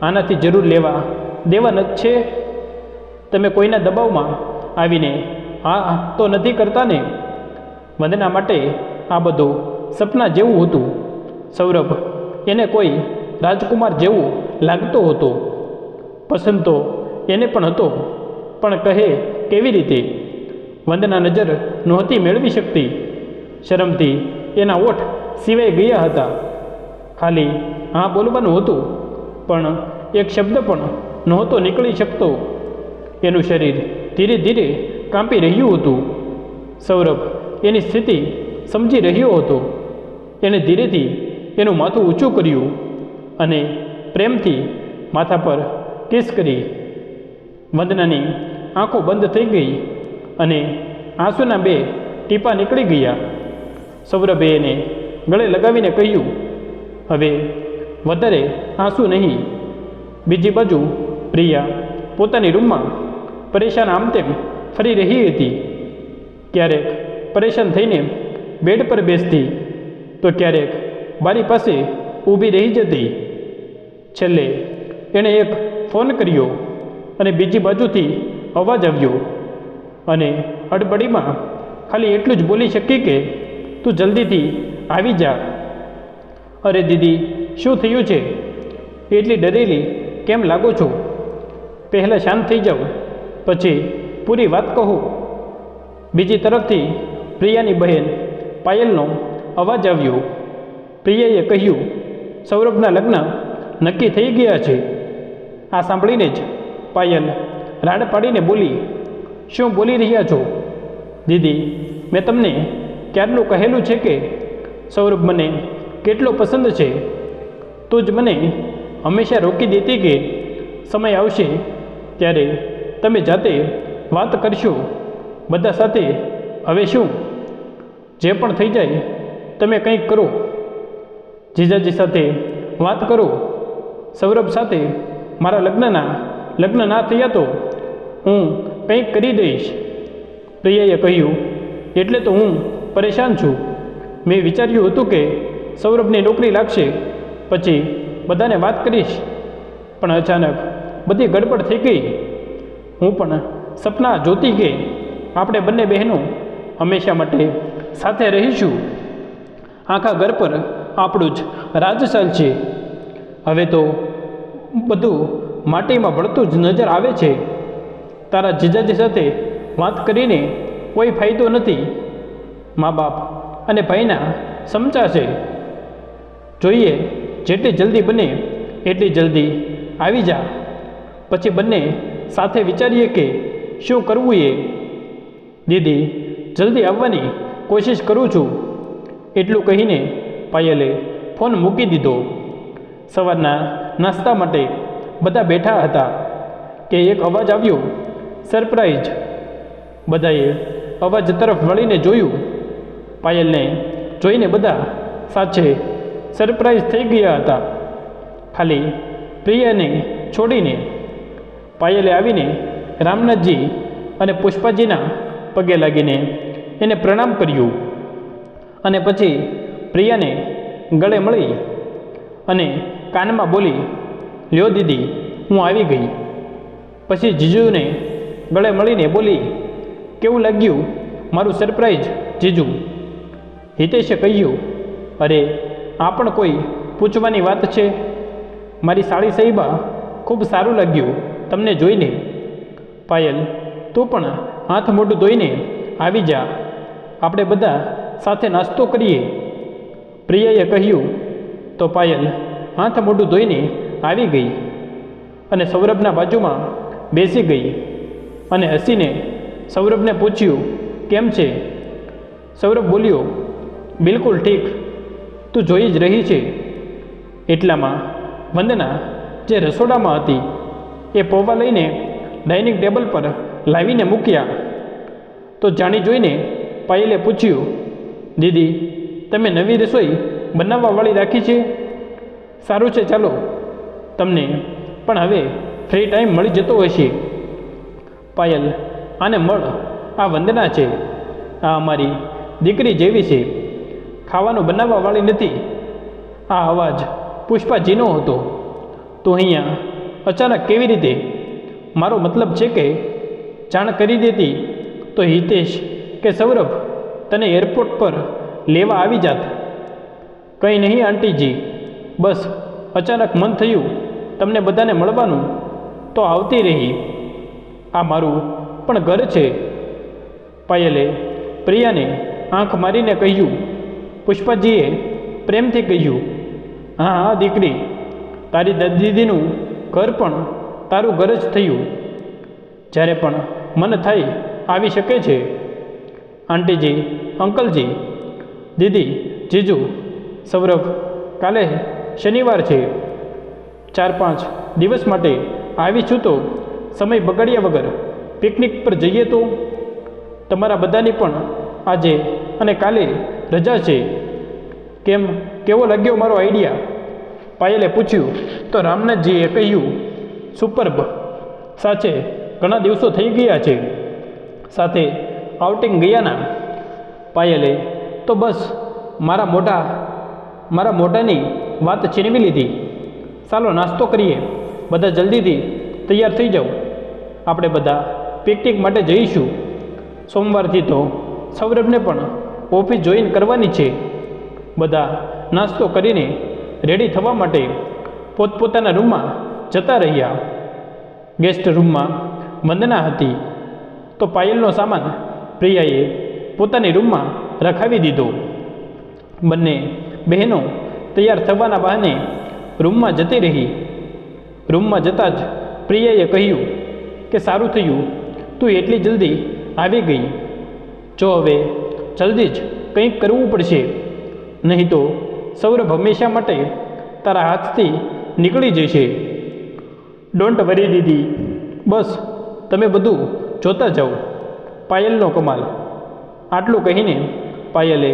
આનાથી જરૂર લેવા દેવા ન છે. તમે કોઈના દબાવમાં આવીને હા તો નથી કરતા ને? વંદના માટે આ બધું સપના જેવું હતું. સૌરભ એને કોઈ રાજકુમાર જેવું લાગતો હતો. પસંદ તો એને પણ હતો, પણ કહે કેવી રીતે? વંદના નજર નહોતી મેળવી શકતી. શરમથી એના ઓઠ સિવાય ગયા હતા. ખાલી હા બોલવાનું હતું, પણ એક શબ્દ પણ નહોતો નીકળી શકતો. એનું શરીર ધીરે ધીરે કાંપી રહ્યું હતું. સૌરભ એની સ્થિતિ સમજી રહ્યો હતો. એણે ધીરેથી એનું માથું ઊંચું કર્યું અને પ્રેમથી માથા પર કિસ કરી. વંદનાની આંખો બંધ થઈ ગઈ અને આંસુના 2 ટીપા નીકળી ગયા. સૌરભે એને ગળે લગાવીને કહ્યું, હવે વધારે આંસુ નહીં. બીજી બાજુ પ્રિયા પોતાની રૂમમાં પરેશાન આમ તેમ ફરી રહી હતી. ક્યારેક પરેશાન થઈને બેડ પર બેસતી, તો ક્યારેક બારી પાસે ઊભી રહી જતી. છેલ્લે એણે એક ફોન કર્યો અને બીજી બાજુથી અવાજ આવ્યો અને હડબડીમાં ખાલી એટલું જ બોલી શકી કે તું જલ્દીથી આવી જા. અરે દીદી, શું થયું છે? એટલી ડરેલી કેમ લાગો છો? પહેલાં શાંત થઈ જાઓ, પછી પૂરી વાત કહો. બીજી તરફથી પ્રિયાની બહેન પાયલનો અવાજ આવ્યો. પ્રિયાએ કહ્યું, સૌરભના લગ્ન નક્કી થઈ ગયા છે. આ સાંભળીને જ પાયલ રાડ પાડીને બોલી, શું બોલી રહ્યા છો? દીદી, મેં તમને ક્યારનું કહેલું છે કે સૌરભ મને કેટલો પસંદ છે. તું જ મને હંમેશા રોકી દેતી કે સમય આવશે ત્યારે તમે જાતે વાત કરશો બધા સાથે. હવે શું? જે પણ થઈ જાય તમે કંઈક કરો. જીજાજી સાથે વાત કરો. સૌરભ સાથે મારા લગ્ન ના થયા તો હું કંઈક કરી દઈશ. પ્રિયાએ કહ્યું, એટલે તો હું પરેશાન છું. મેં વિચાર્યું હતું કે સૌરભની નોકરી લાગશે પછી બધાને વાત કરીશ, પણ અચાનક બધી ગડબડ થઈ ગઈ. હું પણ સપના જોતી કે આપણે બંને બહેનો હંમેશા માટે સાથે રહીશું. આખા ઘર પર આપણું જ રાજ ચાલશે. હવે તો બધું માટીમાં ભળતું જ નજર આવે છે. તારા જીજાજી સાથે વાત કરીને કોઈ ફાયદો નથી. મા બાપ અને ભાઈના સમચા છે. જોઈએ જેટલી જલ્દી બને એટલી જલ્દી આવી જા, પછી બંને સાથે વિચારીએ કે શું કરવું એ. દીદી, જલ્દી આવવાની કોશિશ કરું છું. એટલું કહીને પાયલે ફોન મૂકી દીધો. સવારના નાસ્તા માટે બધા બેઠા હતા. કે એક અવાજ આવ્યો, સરપ્રાઈઝ. બધાએ અવાજ તરફ વળીને જોયું. પાયલને જોઈને બધા સાચે સરપ્રાઈઝ થઈ ગયા હતા, ખાલી પ્રિયાને છોડીને. પાયલે આવીને રામનાથજી અને પુષ્પાજીના પગે લાગીને એને પ્રણામ કર્યું અને પછી પ્રિયાને ગળે મળી અને કાનમાં બોલી, લ્યો દીદી, હું આવી ગઈ. પછી જીજુને ગળે મળીને બોલી, કેવું લાગ્યું મારું સરપ્રાઈઝ જીજુ? હિતેશે કહ્યું, અરે આ પણ કોઈ પૂછવાની વાત છે? મારી સાળી સાહેબા, ખૂબ સારું લાગ્યું તમને જોઈને. પાયલ, તું પણ હાથ મોઢું ધોઈને આવી જા, આપણે બધા સાથે નાસ્તો કરીએ. પ્રિયાએ કહ્યું. તો પાયલ હાથ મોઢું ધોઈને આવી ગઈ અને સૌરભના બાજુમાં બેસી ગઈ અને હસીને સૌરભને પૂછ્યું, કેમ છે? સૌરભ બોલ્યો, બિલકુલ ઠીક, તું જોઈ જ રહી છે. એટલામાં વંદના જે રસોડામાં હતી એ પૌવા લઈને ડાઇનિંગ ટેબલ પર લાવીને મૂક્યા. તો જાણી જોઈને પાયલે પૂછ્યું, દીદી, તમે નવી રસોઈ બનાવવાવાળી રાખી છે? સારું છે, ચાલો, તમને પણ હવે ફ્રી ટાઈમ મળી જતો હશે. પાયલ, આને મળ, આ વંદના છે, આ અમારી દીકરી જેવી છે, ખાવાનું બનાવવાવાળી નથી. આ અવાજ પુષ્પાજીનો હતો. તો અહીંયા અચાનક કેવી રીતે? મારો મતલબ છે કે જાણ કરી દેતી તો હિતેશ કે સૌરભ તને એરપોર્ટ પર લેવા આવી જાત. કંઈ નહીં આંટીજી, બસ અચાનક મન થયું તમને બધાને મળવાનું તો આવતી રહી. આ મારું પણ ઘર છે. પાયલે પ્રિયાને આંખ મારીને કહ્યું. પુષ્પાજીએ પ્રેમથી કહ્યું, હા હા દીકરી, તારી દીદીનું ઘર પણ તારું ઘર જ થયું. જ્યારે પણ મન થાય આવી શકે છે. આંટીજી, અંકલજી, દીદી, જીજુ, સૌરભ, કાલે શનિવાર છે, 4-5 દિવસ માટે આવી છું, તો સમય બગાડ્યા વગર પિકનિક પર જઈએ તો? તમારા બધાની પણ આજે અને કાલે રજા છે. કેવો લાગ્યો મારો આઈડિયા? પાયલે પૂછ્યું. તો રામનાથજીએ કહ્યું, સુપર્બ, સાચે ઘણા દિવસો થઈ ગયા છે સાથે આઉટિંગ ગયાના. પાયલે તો બસ મારા મોઢાની વાત છીનવી લીધી. ચાલો નાસ્તો કરીએ, બધા જલ્દીથી તૈયાર થઈ જાઓ, આપણે બધા પિકનિક માટે જઈશું. સોમવારથી તો સૌરભને પણ ઓફિસ જોઈન કરવાની છે. બધા નાસ્તો કરીને રેડી થવા માટે પોતપોતાના રૂમમાં જતા રહ્યા. ગેસ્ટ રૂમમાં વંદના હતી, તો પાયલનો સામાન પ્રિયાએ પોતાની રૂમમાં રખાવી દીધો. બંને બહેનો તૈયાર થવાના બહાને રૂમમાં જતી રહી. રૂમમાં જતાં જ પ્રિયાએ કહ્યું કે સારું થયું તું એટલી જલ્દી આવી ગઈ. જો હવે જલ્દી જ કંઈક કરવું પડશે, નહીં તો સૌરભ હંમેશા માટે તારા હાથથી નીકળી જશે. ડોન્ટ વરી દીદી, બસ તમે બધું જોતા જાઓ. પાયલનો કમાલ. આટલું કહીને પાયલે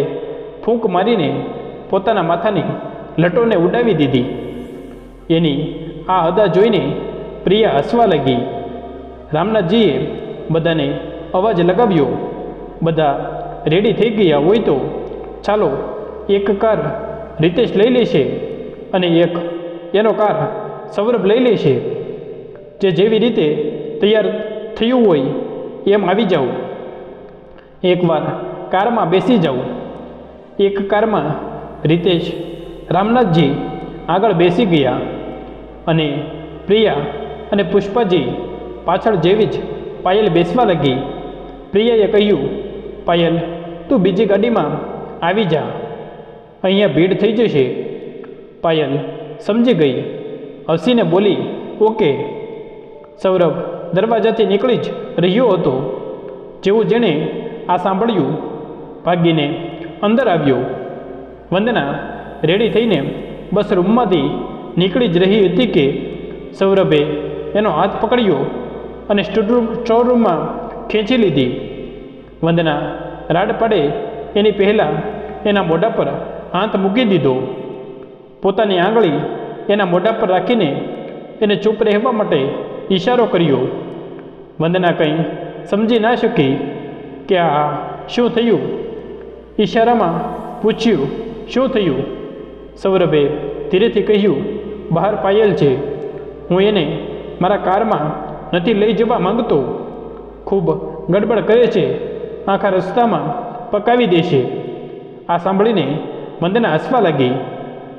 ફૂંક મારીને પોતાના માથાની લટોને ઉડાવી દીધી. એની આ અદા જોઈને પ્રિયા હસવા લાગી. રામનાથજીએ બધાને અવાજ લગાવ્યો. બધા રેડી થઈ ગયા હોય તો ચાલો, એક કાર રિતેશ લઈ લેશે અને એક એનો કાર સૌરભ લઈ લેશે. જેવી રીતે તૈયાર થયું હોય એમ આવી જાઓ. એકવાર કારમાં બેસી જાઓ. એક કારમાં રિતેશ, રામનાથજી આગળ બેસી ગયા અને પ્રિયા અને પુષ્પાજી પાછળ જેવી જ પાયલ બેસવા લાગી. પ્રિયાએ કહ્યું, પાયલ તું બીજી ગાડીમાં આવી જા, અહીંયા ભીડ થઈ જશે. પાયલ સમજી ગઈ, હસીને બોલી, ઓકે. સૌરભ દરવાજાથી નીકળી જ રહ્યો હતો. જેવું જેણે આ સાંભળ્યું ભાગીને અંદર આવ્યો. વંદના રેડી થઈને બસ રૂમમાંથી નીકળી જ રહી હતી કે સૌરભે એનો હાથ પકડ્યો અને સ્ટોરરૂમમાં ખેંચી લીધી. વંદના રાડ પાડે એની પહેલાં એના મોઢા પર હાથ મૂકી દીધો. પોતાની આંગળી એના મોઢા પર રાખીને એને ચૂપ રહેવા માટે ઈશારો કર્યો. વંદના કંઈ સમજી ના શકી કે આ શું થયું. ઈશારામાં પૂછ્યું, શું થયું? સૌરભે ધીરેથી કહ્યું, બહાર પાયલ છે. હું એને મારા કારમાં નથી લઈ જવા માંગતો. ખૂબ ગડબડ કરે છે, આખા રસ્તામાં પકાવી દેશે. આ સાંભળીને વંદના હસવા લાગી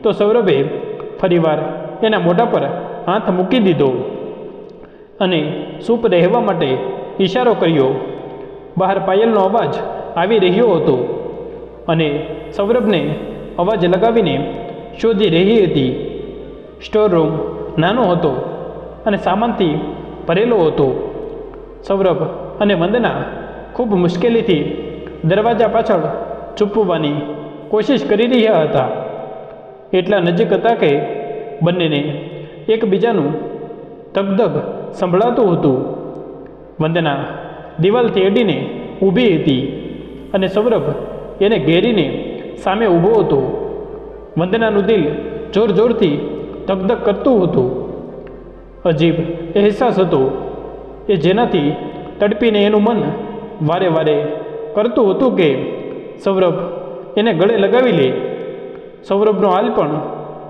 તો સૌરભે ફરીવાર એના મોઢા પર હાથ મૂકી દીધો અને ચૂપ રહેવા માટે ઈશારો કર્યો. બહાર પાયલનો અવાજ આવી રહ્યો હતો અને સૌરભને અવાજ લગાવીને શોધી રહી હતી. સ્ટોર રૂમ નાનો હતો અને સામાનથી ભરેલો હતો. સૌરભ અને વંદના ખૂબ મુશ્કેલીથી દરવાજા પાછળ છુપવાની કોશિશ કરી રહ્યા હતા. એટલા નજીક હતા કે બંનેને એકબીજાનું ધગધગ સંભળાતું હતું. વંદના દિવાલથી અડીને ઊભી હતી અને સૌરભ એને ઘેરીને સામે ઊભો હતો. વંદનાનું દિલ જોર જોરથી ધગધગ કરતું હતું. અજીબ અહેસાસ હતો એ જેનાથી તડપીને એનું મન વારે વારે કરતું હતું કે સૌરભ એને ગળે લગાવી લે. સૌરભનો હાલ પણ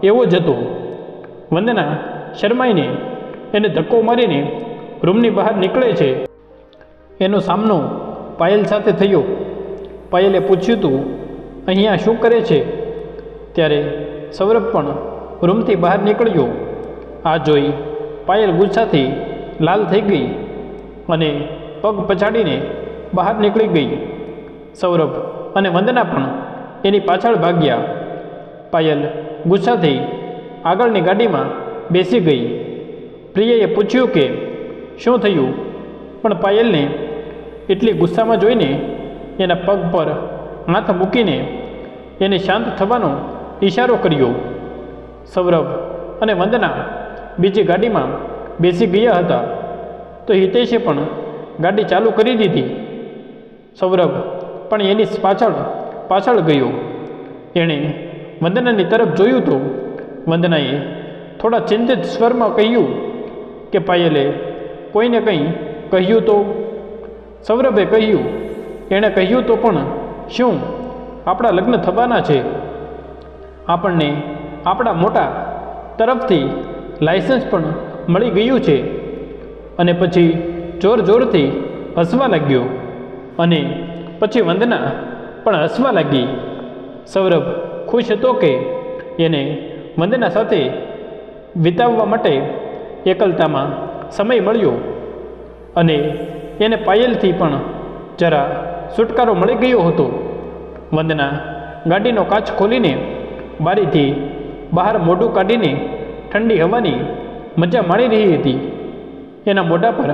એવો જ હતો. વંદના શરમાઈને એને ધક્કો મારીને રૂમની બહાર નીકળે છે. એનો સામનો પાયલ સાથે થયો. પાયલે પૂછ્યું તું અહીંયા શું કરે છે? ત્યારે સૌરભ પણ રૂમથી બહાર નીકળ્યો. આ જોઈ પાયલ ગુસ્સાથી લાલ થઈ ગઈ અને પગ પછાડીને બહાર નીકળી ગઈ. સૌરભ અને વંદના પણ એની પાછળ ભાગ્યા. પાયલ ગુસ્સાથી આગળની ગાડીમાં બેસી ગઈ. પ્રિયાએ પૂછ્યું કે શું થયું, પણ પાયલને એટલી ગુસ્સામાં જોઈને એના પગ પર હાથ મૂકીને એને શાંત થવાનો ઈશારો કર્યો. સૌરભ અને વંદના બીજી ગાડીમાં બેસી ગયા હતા તો હિતેશે પણ ગાડી ચાલુ કરી દીધી. સૌરભ પણ એની પાછળ ગયો. એણે વંદનાની તરફ જોયું તો વંદનાએ થોડા ચિંતિત સ્વરમાં કહ્યું કે પાયલે કોઈને કંઈ કહ્યું તો? સૌરભે કહ્યું, એણે કહ્યું તો પણ શું? આપણા લગ્ન થવાના છે. આપણને આપણા મોટા તરફથી લાયસન્સ પણ મળી ગયું છે. અને પછી જોર જોરથી હસવા લાગ્યો અને પછી વંદના પણ હસવા લાગી. સૌરભ ખુશ હતો કે એને વંદના સાથે વિતાવવા માટે એકલતામાં સમય મળ્યો અને એને પાયલથી પણ જરા છુટકારો મળી ગયો હતો. વંદના ગાડીનો કાચ ખોલીને બારીથી બહાર મોઢું કાઢીને ઠંડી હવાની મજા માણી રહી હતી. એના મોઢા પર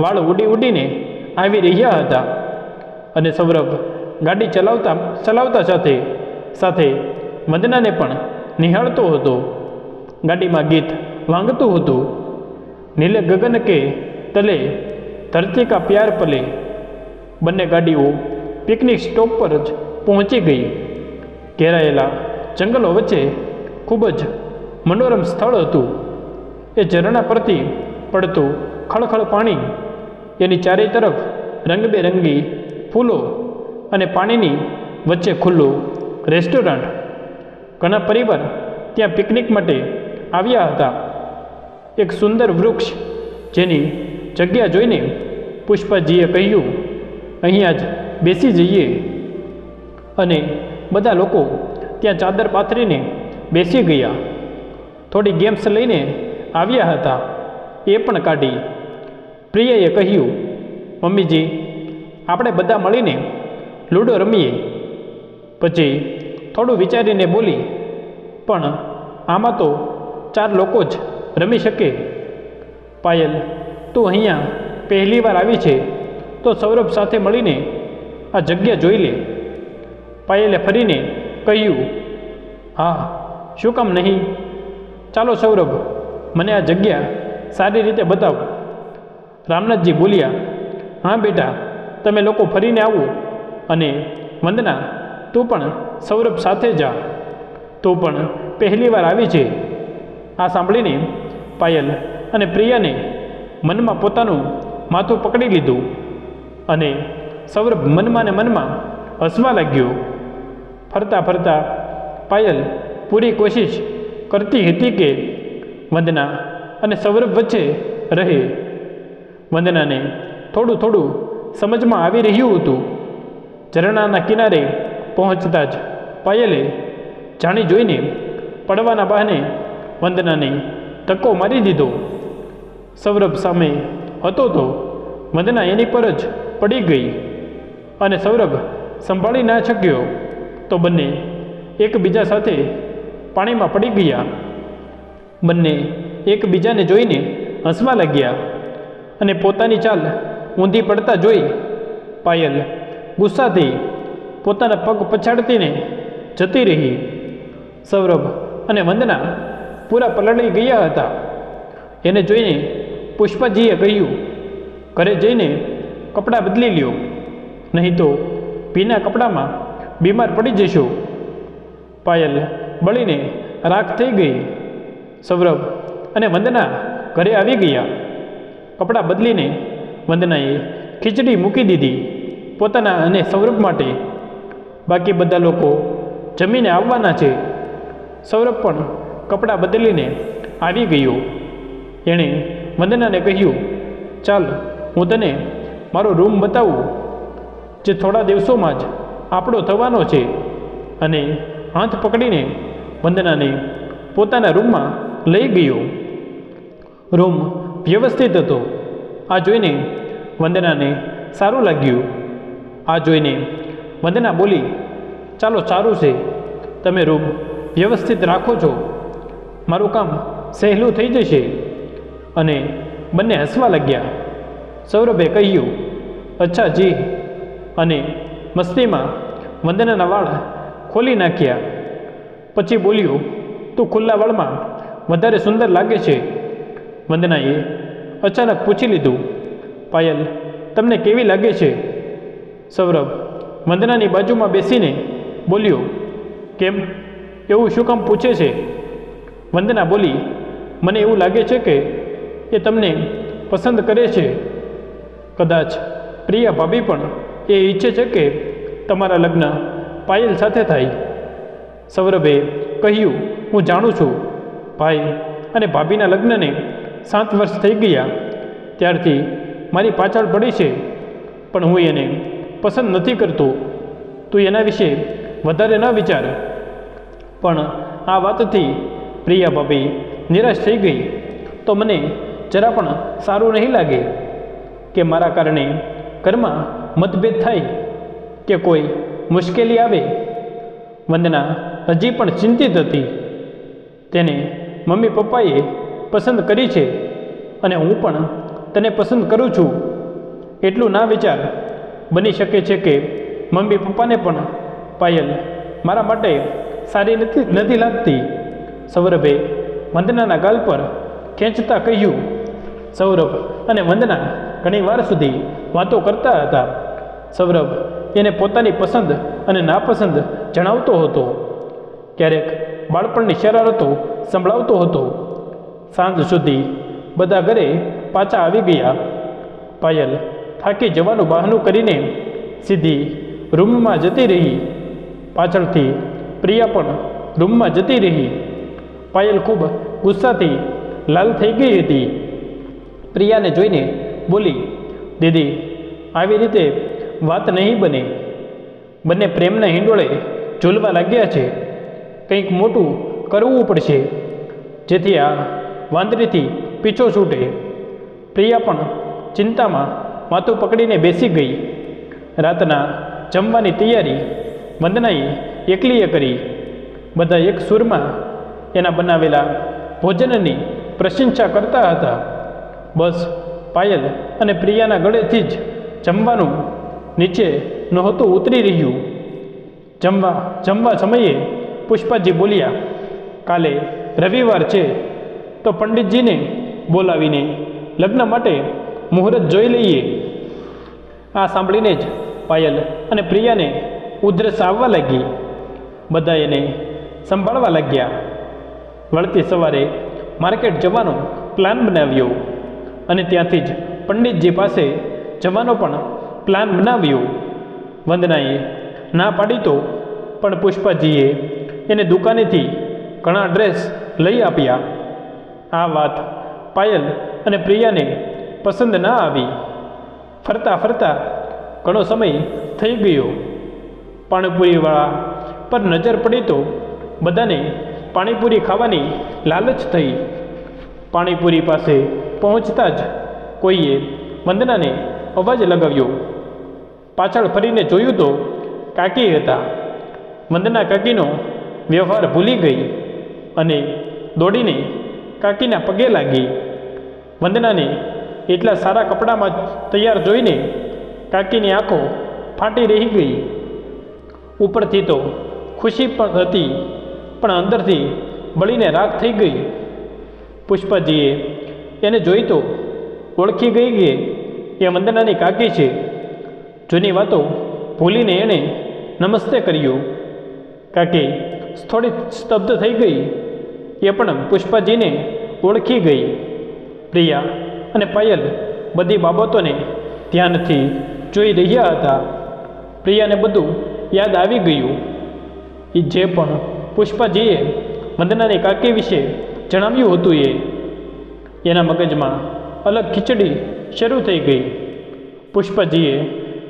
વાળ ઉડીને આવી રહ્યા હતા અને સૌરભ ગાડી ચલાવતા સાથે વંદનાને પણ નિહાળતો હતો. ગાડીમાં ગીત વાંગતું હતું, નીલે ગગન કે તલે ધરતી કા પ્યાર પલે. બંને ગાડીઓ પિકનિક સ્ટોપ પર જ પહોંચી ગઈ. ઘેરાયેલા જંગલો વચ્ચે ખૂબ જ મનોરમ સ્થળ હતું. એ ઝરણા પરથી પડતું ખળખળ પાણી, એની ચારે તરફ રંગબેરંગી ફૂલો અને પાણીની વચ્ચે ખુલ્લું રેસ્ટોરન્ટ. ઘણા પરિવાર ત્યાં પિકનિક માટે આવ્યા હતા. એક સુંદર વૃક્ષ જેની જગ્યા જોઈને પુષ્પાજીએ કહ્યું, અહીંયા જ બેસી જઈએ. અને બધા લોકો ત્યાં ચાદર પાથરીને બેસી ગયા. થોડી ગેમ્સ લઈને આવ્યા હતા, એ પણ કાઢી. પ્રિયાએ કહ્યું, મમ્મીજી આપણે બધા મળીને લૂડો રમીએ. પછી થોડું વિચારીને બોલી, પણ આમાં તો 4 લોકો જ રમી શકે. પાયલ, તું અહીંયા પહેલી વાર આવી છે તો સૌરભ સાથે મળીને આ જગ્યા જોઈ લે. પાયલે ફરીને કહ્યું, હા, શું કામ નહીં? ચાલો સૌરભ, મને આ જગ્યા સારી રીતે બતાવ. રામનાથજી બોલ્યા, હા બેટા, તમે લોકો ફરીને આવો અને વંદના તું પણ સૌરભ સાથે જા, તું પણ પહેલી વાર આવી છે. આ સાંભળીને પાયલ અને પ્રિયાને મનમાં પોતાનું માથું પકડી લીધું અને સૌરભ મનમાં ને મનમાં હસવા લાગ્યો. ફરતા ફરતા પાયલ પૂરી કોશિશ કરતી હતી કે વંદના અને સૌરભ વચ્ચે રહે. વંદનાને થોડું થોડું સમજમાં આવી રહ્યું હતું. ઝરણાના કિનારે પહોંચતા જ પાયલે જાણી જોઈને પડવાના બહાને વંદનાને ધક્કો મારી દીધો. સૌરભ સામે હતો તો વંદના એની પર જ પડી ગઈ અને સૌરભ સંભાળી ના શક્યો તો બંને એકબીજા સાથે પાણીમાં પડી ગયા. બંને એકબીજાને જોઈને હસવા લાગ્યા અને પોતાની ચાલ ઊંધી પડતા જોઈ પાયલ ગુસ્સાથી પોતાના પગ પછાડતીને જતી રહી. સૌરભ અને વંદના પૂરા પલળી ગયા હતા. એને જોઈને પુષ્પાજીએ કહ્યું, ઘરે જઈને કપડાં બદલી લ્યો, નહીં તો ભીના કપડામાં બીમાર પડી જશો. પાયલ બળીને રાખ થઈ ગઈ. સૌરભ અને વંદના ઘરે આવી ગયા. કપડાં બદલીને વંદનાએ ખીચડી મૂકી દીધી પોતાના અને સૌરભ માટે. બાકી બધા લોકો જમીને આવવાના છે. સૌરભ પણ કપડાં બદલીને આવી ગયો. એણે વંદનાને કહ્યું, ચાલ હું તને મારો રૂમ બતાવું, જે થોડા દિવસોમાં જ આપણો થવાનો છે. અને હાથ પકડીને વંદનાને પોતાના રૂમમાં લઈ ગયો. રૂમ વ્યવસ્થિત હતો. આ જોઈને વંદનાને સારું લાગ્યું. આ જોઈને વંદના બોલી, ચાલો સારું છે, તમે રૂમ વ્યવસ્થિત રાખો છો, મારું કામ સહેલું થઈ જશે. અને બંને હસવા લાગ્યા. સૌરભે કહ્યું, અચ્છા જી, અને મસ્તીમાં વંદનાના વાળ ખોલી નાખ્યા. પછી બોલ્યું, તું ખુલ્લા વાળમાં વધારે સુંદર લાગે છે. વંદનાએ અચાનક પૂછી લીધું, પાયલ તમને કેવી લાગે છે? સૌરભ વંદનાની બાજુમાં બેસીને બોલ્યો, કેમ, એવું શું કામ પૂછે છે? વંદના બોલી, મને એવું લાગે છે કે એ તમને પસંદ કરે છે. કદાચ પ્રિયા ભાભી પણ એ ઈચ્છે છે કે તમારા લગ્ન પાયલ સાથે થાય. સૌરભે કહ્યું, હું જાણું છું, ભાઈ અને ભાભીના લગ્નને 7 વર્ષ થઈ ગયા ત્યારથી મારી પાછળ પડી છે, પણ હું એને પસંદ નથી કરતો. તું એના વિશે વધારે ન વિચાર. પણ આ વાતથી પ્રિયા ભાભી નિરાશ થઈ ગઈ તો મને જરા પણ સારું નહીં લાગે કે મારા કારણે ઘરમાં મતભેદ થાય કે કોઈ મુશ્કેલી આવે. વંદના હજી પણ ચિંતિત હતી. તેને મમ્મી પપ્પાએ પસંદ કરી છે અને હું પણ તને પસંદ કરું છું. એટલું ના વિચાર. બની શકે છે કે મમ્મી પપ્પાને પણ પાયલ મારા માટે સારી નથી લાગતી. સૌરભે વંદનાના ગાલ પર ખેંચતા કહ્યું. સૌરભ અને વંદના ઘણી વાર સુધી વાતો કરતા હતા. સૌરભ એને પોતાની પસંદ અને નાપસંદ જણાવતો હતો. ક્યારેક બાળપણની શરારતો સંભળાવતો હતો. સાંજ સુધી બધા ઘરે પાછા આવી ગયા. પાયલ થાકી જવાનું બહાનું કરીને સીધી રૂમમાં જતી રહી. પાછળથી પ્રિયા પણ રૂમમાં જતી રહી. પાયલ ખૂબ ગુસ્સાથી લાલ થઈ ગઈ હતી. પ્રિયાને જોઈને બોલી, દીદી, આવી રીતે વાત નહીં બને. બંને પ્રેમના હિંડોળે ઝૂલવા લાગ્યા છે. કંઈક મોટું કરવું પડશે જેથી આ વાંદરીથી પીછો છૂટે. પ્રિયા પણ ચિંતામાં માથું પકડીને બેસી ગઈ. રાતના જમવાની તૈયારી વંદનાએ એકલીએ કરી. બધા એક સૂરમાં એના બનાવેલા ભોજનની પ્રશંસા કરતા હતા. બસ પાયલ અને પ્રિયાના ગળેથી જ જમવાનું નીચે નહોતું ઉતરી રહ્યું. જમવા સમયે પુષ્પાજી બોલ્યા, કાલે રવિવાર છે તો પંડિતજીને બોલાવીને લગ્ન માટે મુહૂર્ત જોઈ લઈએ. આ સાંભળીને જ પાયલ અને પ્રિયાને ઉધરસ આવવા લાગી. બધા એને સંભાળવા લાગ્યા. વળતી સવારે માર્કેટ જવાનો પ્લાન બનાવ્યો અને ત્યાંથી જ પંડિતજી પાસે જવાનો પણ પ્લાન બનાવ્યો. વંદનાએ ના પાડી તો પણ પુષ્પાજીએ એને દુકાનેથી ઘણા ડ્રેસ લઈ આપ્યા. આ વાત પાયલ અને પ્રિયાને પસંદ ના આવી. ફરતા ફરતા ઘણો સમય થઈ ગયો. પાણીપુરીવાળા પર નજર પડી તો બધાને પાણીપુરી ખાવાની લાલચ થઈ. પાણીપુરી પાસે પહોંચતા જ કોઈએ વંદનાને અવાજ લગાવ્યો. પાછળ ફરીને જોયું તો કાકી હતા. વંદના કાકીનો વ્યવહાર ભૂલી ગઈ અને દોડીને કાકીના પગે લાગી. વંદનાને એટલા સારા કપડામાં તૈયાર જોઈને કાકીની આંખો ફાટી રહી ગઈ. ઉપરથી તો ખુશી પણ હતી, પણ અંદરથી બળીને રાખ થઈ ગઈ. પુષ્પાજીએ એને જોઈ તો ઓળખી ગઈ કે એ વંદનાની કાકી છે. જૂની વાતો ભૂલીને એણે નમસ્તે કર્યું. કાકી થોડી સ્તબ્ધ થઈ ગઈ. એ પણ પુષ્પાજીને ઓળખી ગઈ. પ્રિયા અને પાયલ બધી બાબતોને ધ્યાનથી જોઈ રહ્યા હતા. પ્રિયાને બધું યાદ આવી ગયું. એ જે પણ પુષ્પાજીએ વંદનાની કાકી વિશે જણાવ્યું હતું એના મગજમાં અલગ ખીચડી શરૂ થઈ ગઈ. પુષ્પાજીએ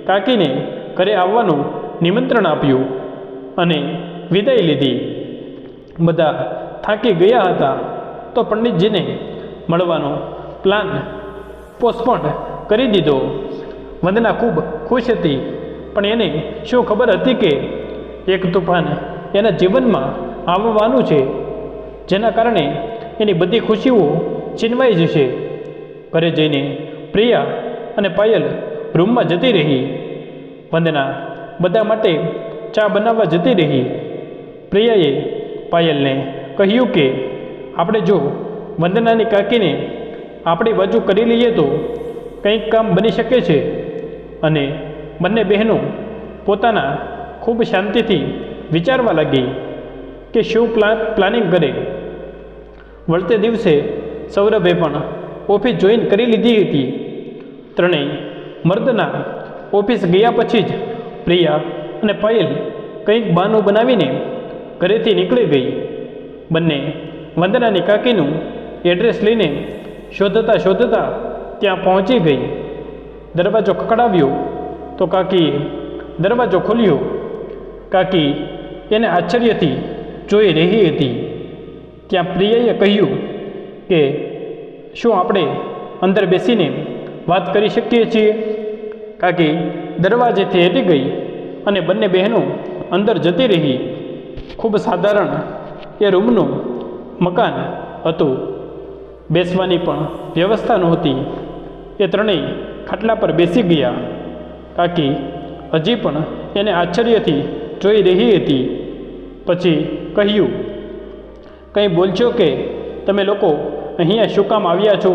કાકીને ઘરે આવવાનું નિમંત્રણ આપ્યું અને વિદાય લીધી. બધા થાકી ગયા હતા તો પંડિતજીને મળવાનો પ્લાન પોસ્ટપોન્ડ કરી દીધો. વંદના ખૂબ ખુશ હતી, પણ એને શું ખબર હતી કે એક તોફાન એના જીવનમાં આવવાનું છે, જેના કારણે એની બધી ખુશીઓ છીનવાઈ જશે. ઘરે જઈને પ્રિયા અને પાયલ રૂમમાં જતી રહી. વંદના બધા માટે ચા બનાવવા જતી રહી. પ્રિયાએ પાયલને કહ્યું કે આપણે જો વંદનાની કાકીને આપણી બાજુ કરી લઈએ તો કંઈક કામ બની શકે છે. અને બંને બહેનો પોતાના ખૂબ શાંતિથી વિચારવા લાગી કે શું પ્લાનિંગ કરે. વળતે દિવસે સૌરભે પણ ઓફિસ જોઈન કરી લીધી હતી. ત્રણેય મર્દના ઓફિસ ગયા પછી જ પ્રિયા અને પાયલ કંઈક બહાનું બનાવીને ઘરેથી નીકળી ગઈ. બંને વંદનાની કાકીનું એડ્રેસ લઈને શોધતા શોધતા ત્યાં પહોંચી ગઈ. દરવાજો ખખડાવ્યો તો કાકીએ દરવાજો ખોલ્યો. કાકી એને આશ્ચર્યથી જોઈ રહી હતી. ત્યાં પ્રિયાએ કહ્યું કે શું આપણે અંદર બેસીને વાત કરી શકીએ છીએ. કાકી દરવાજેથી હેઠી ગઈ અને બંને બહેનો અંદર જતી રહી. ખૂબ સાધારણ એ રૂમનું મકાન હતું. બેસવાની પણ વ્યવસ્થા નહોતી. એ ત્રણેય ખાટલા પર બેસી ગયા. કાકી હજી પણ એને આશ્ચર્યથી જોઈ રહી હતી. પછી કહ્યું, કંઈ બોલશો કે તમે લોકો અહીંયા શું કામ આવ્યા છો?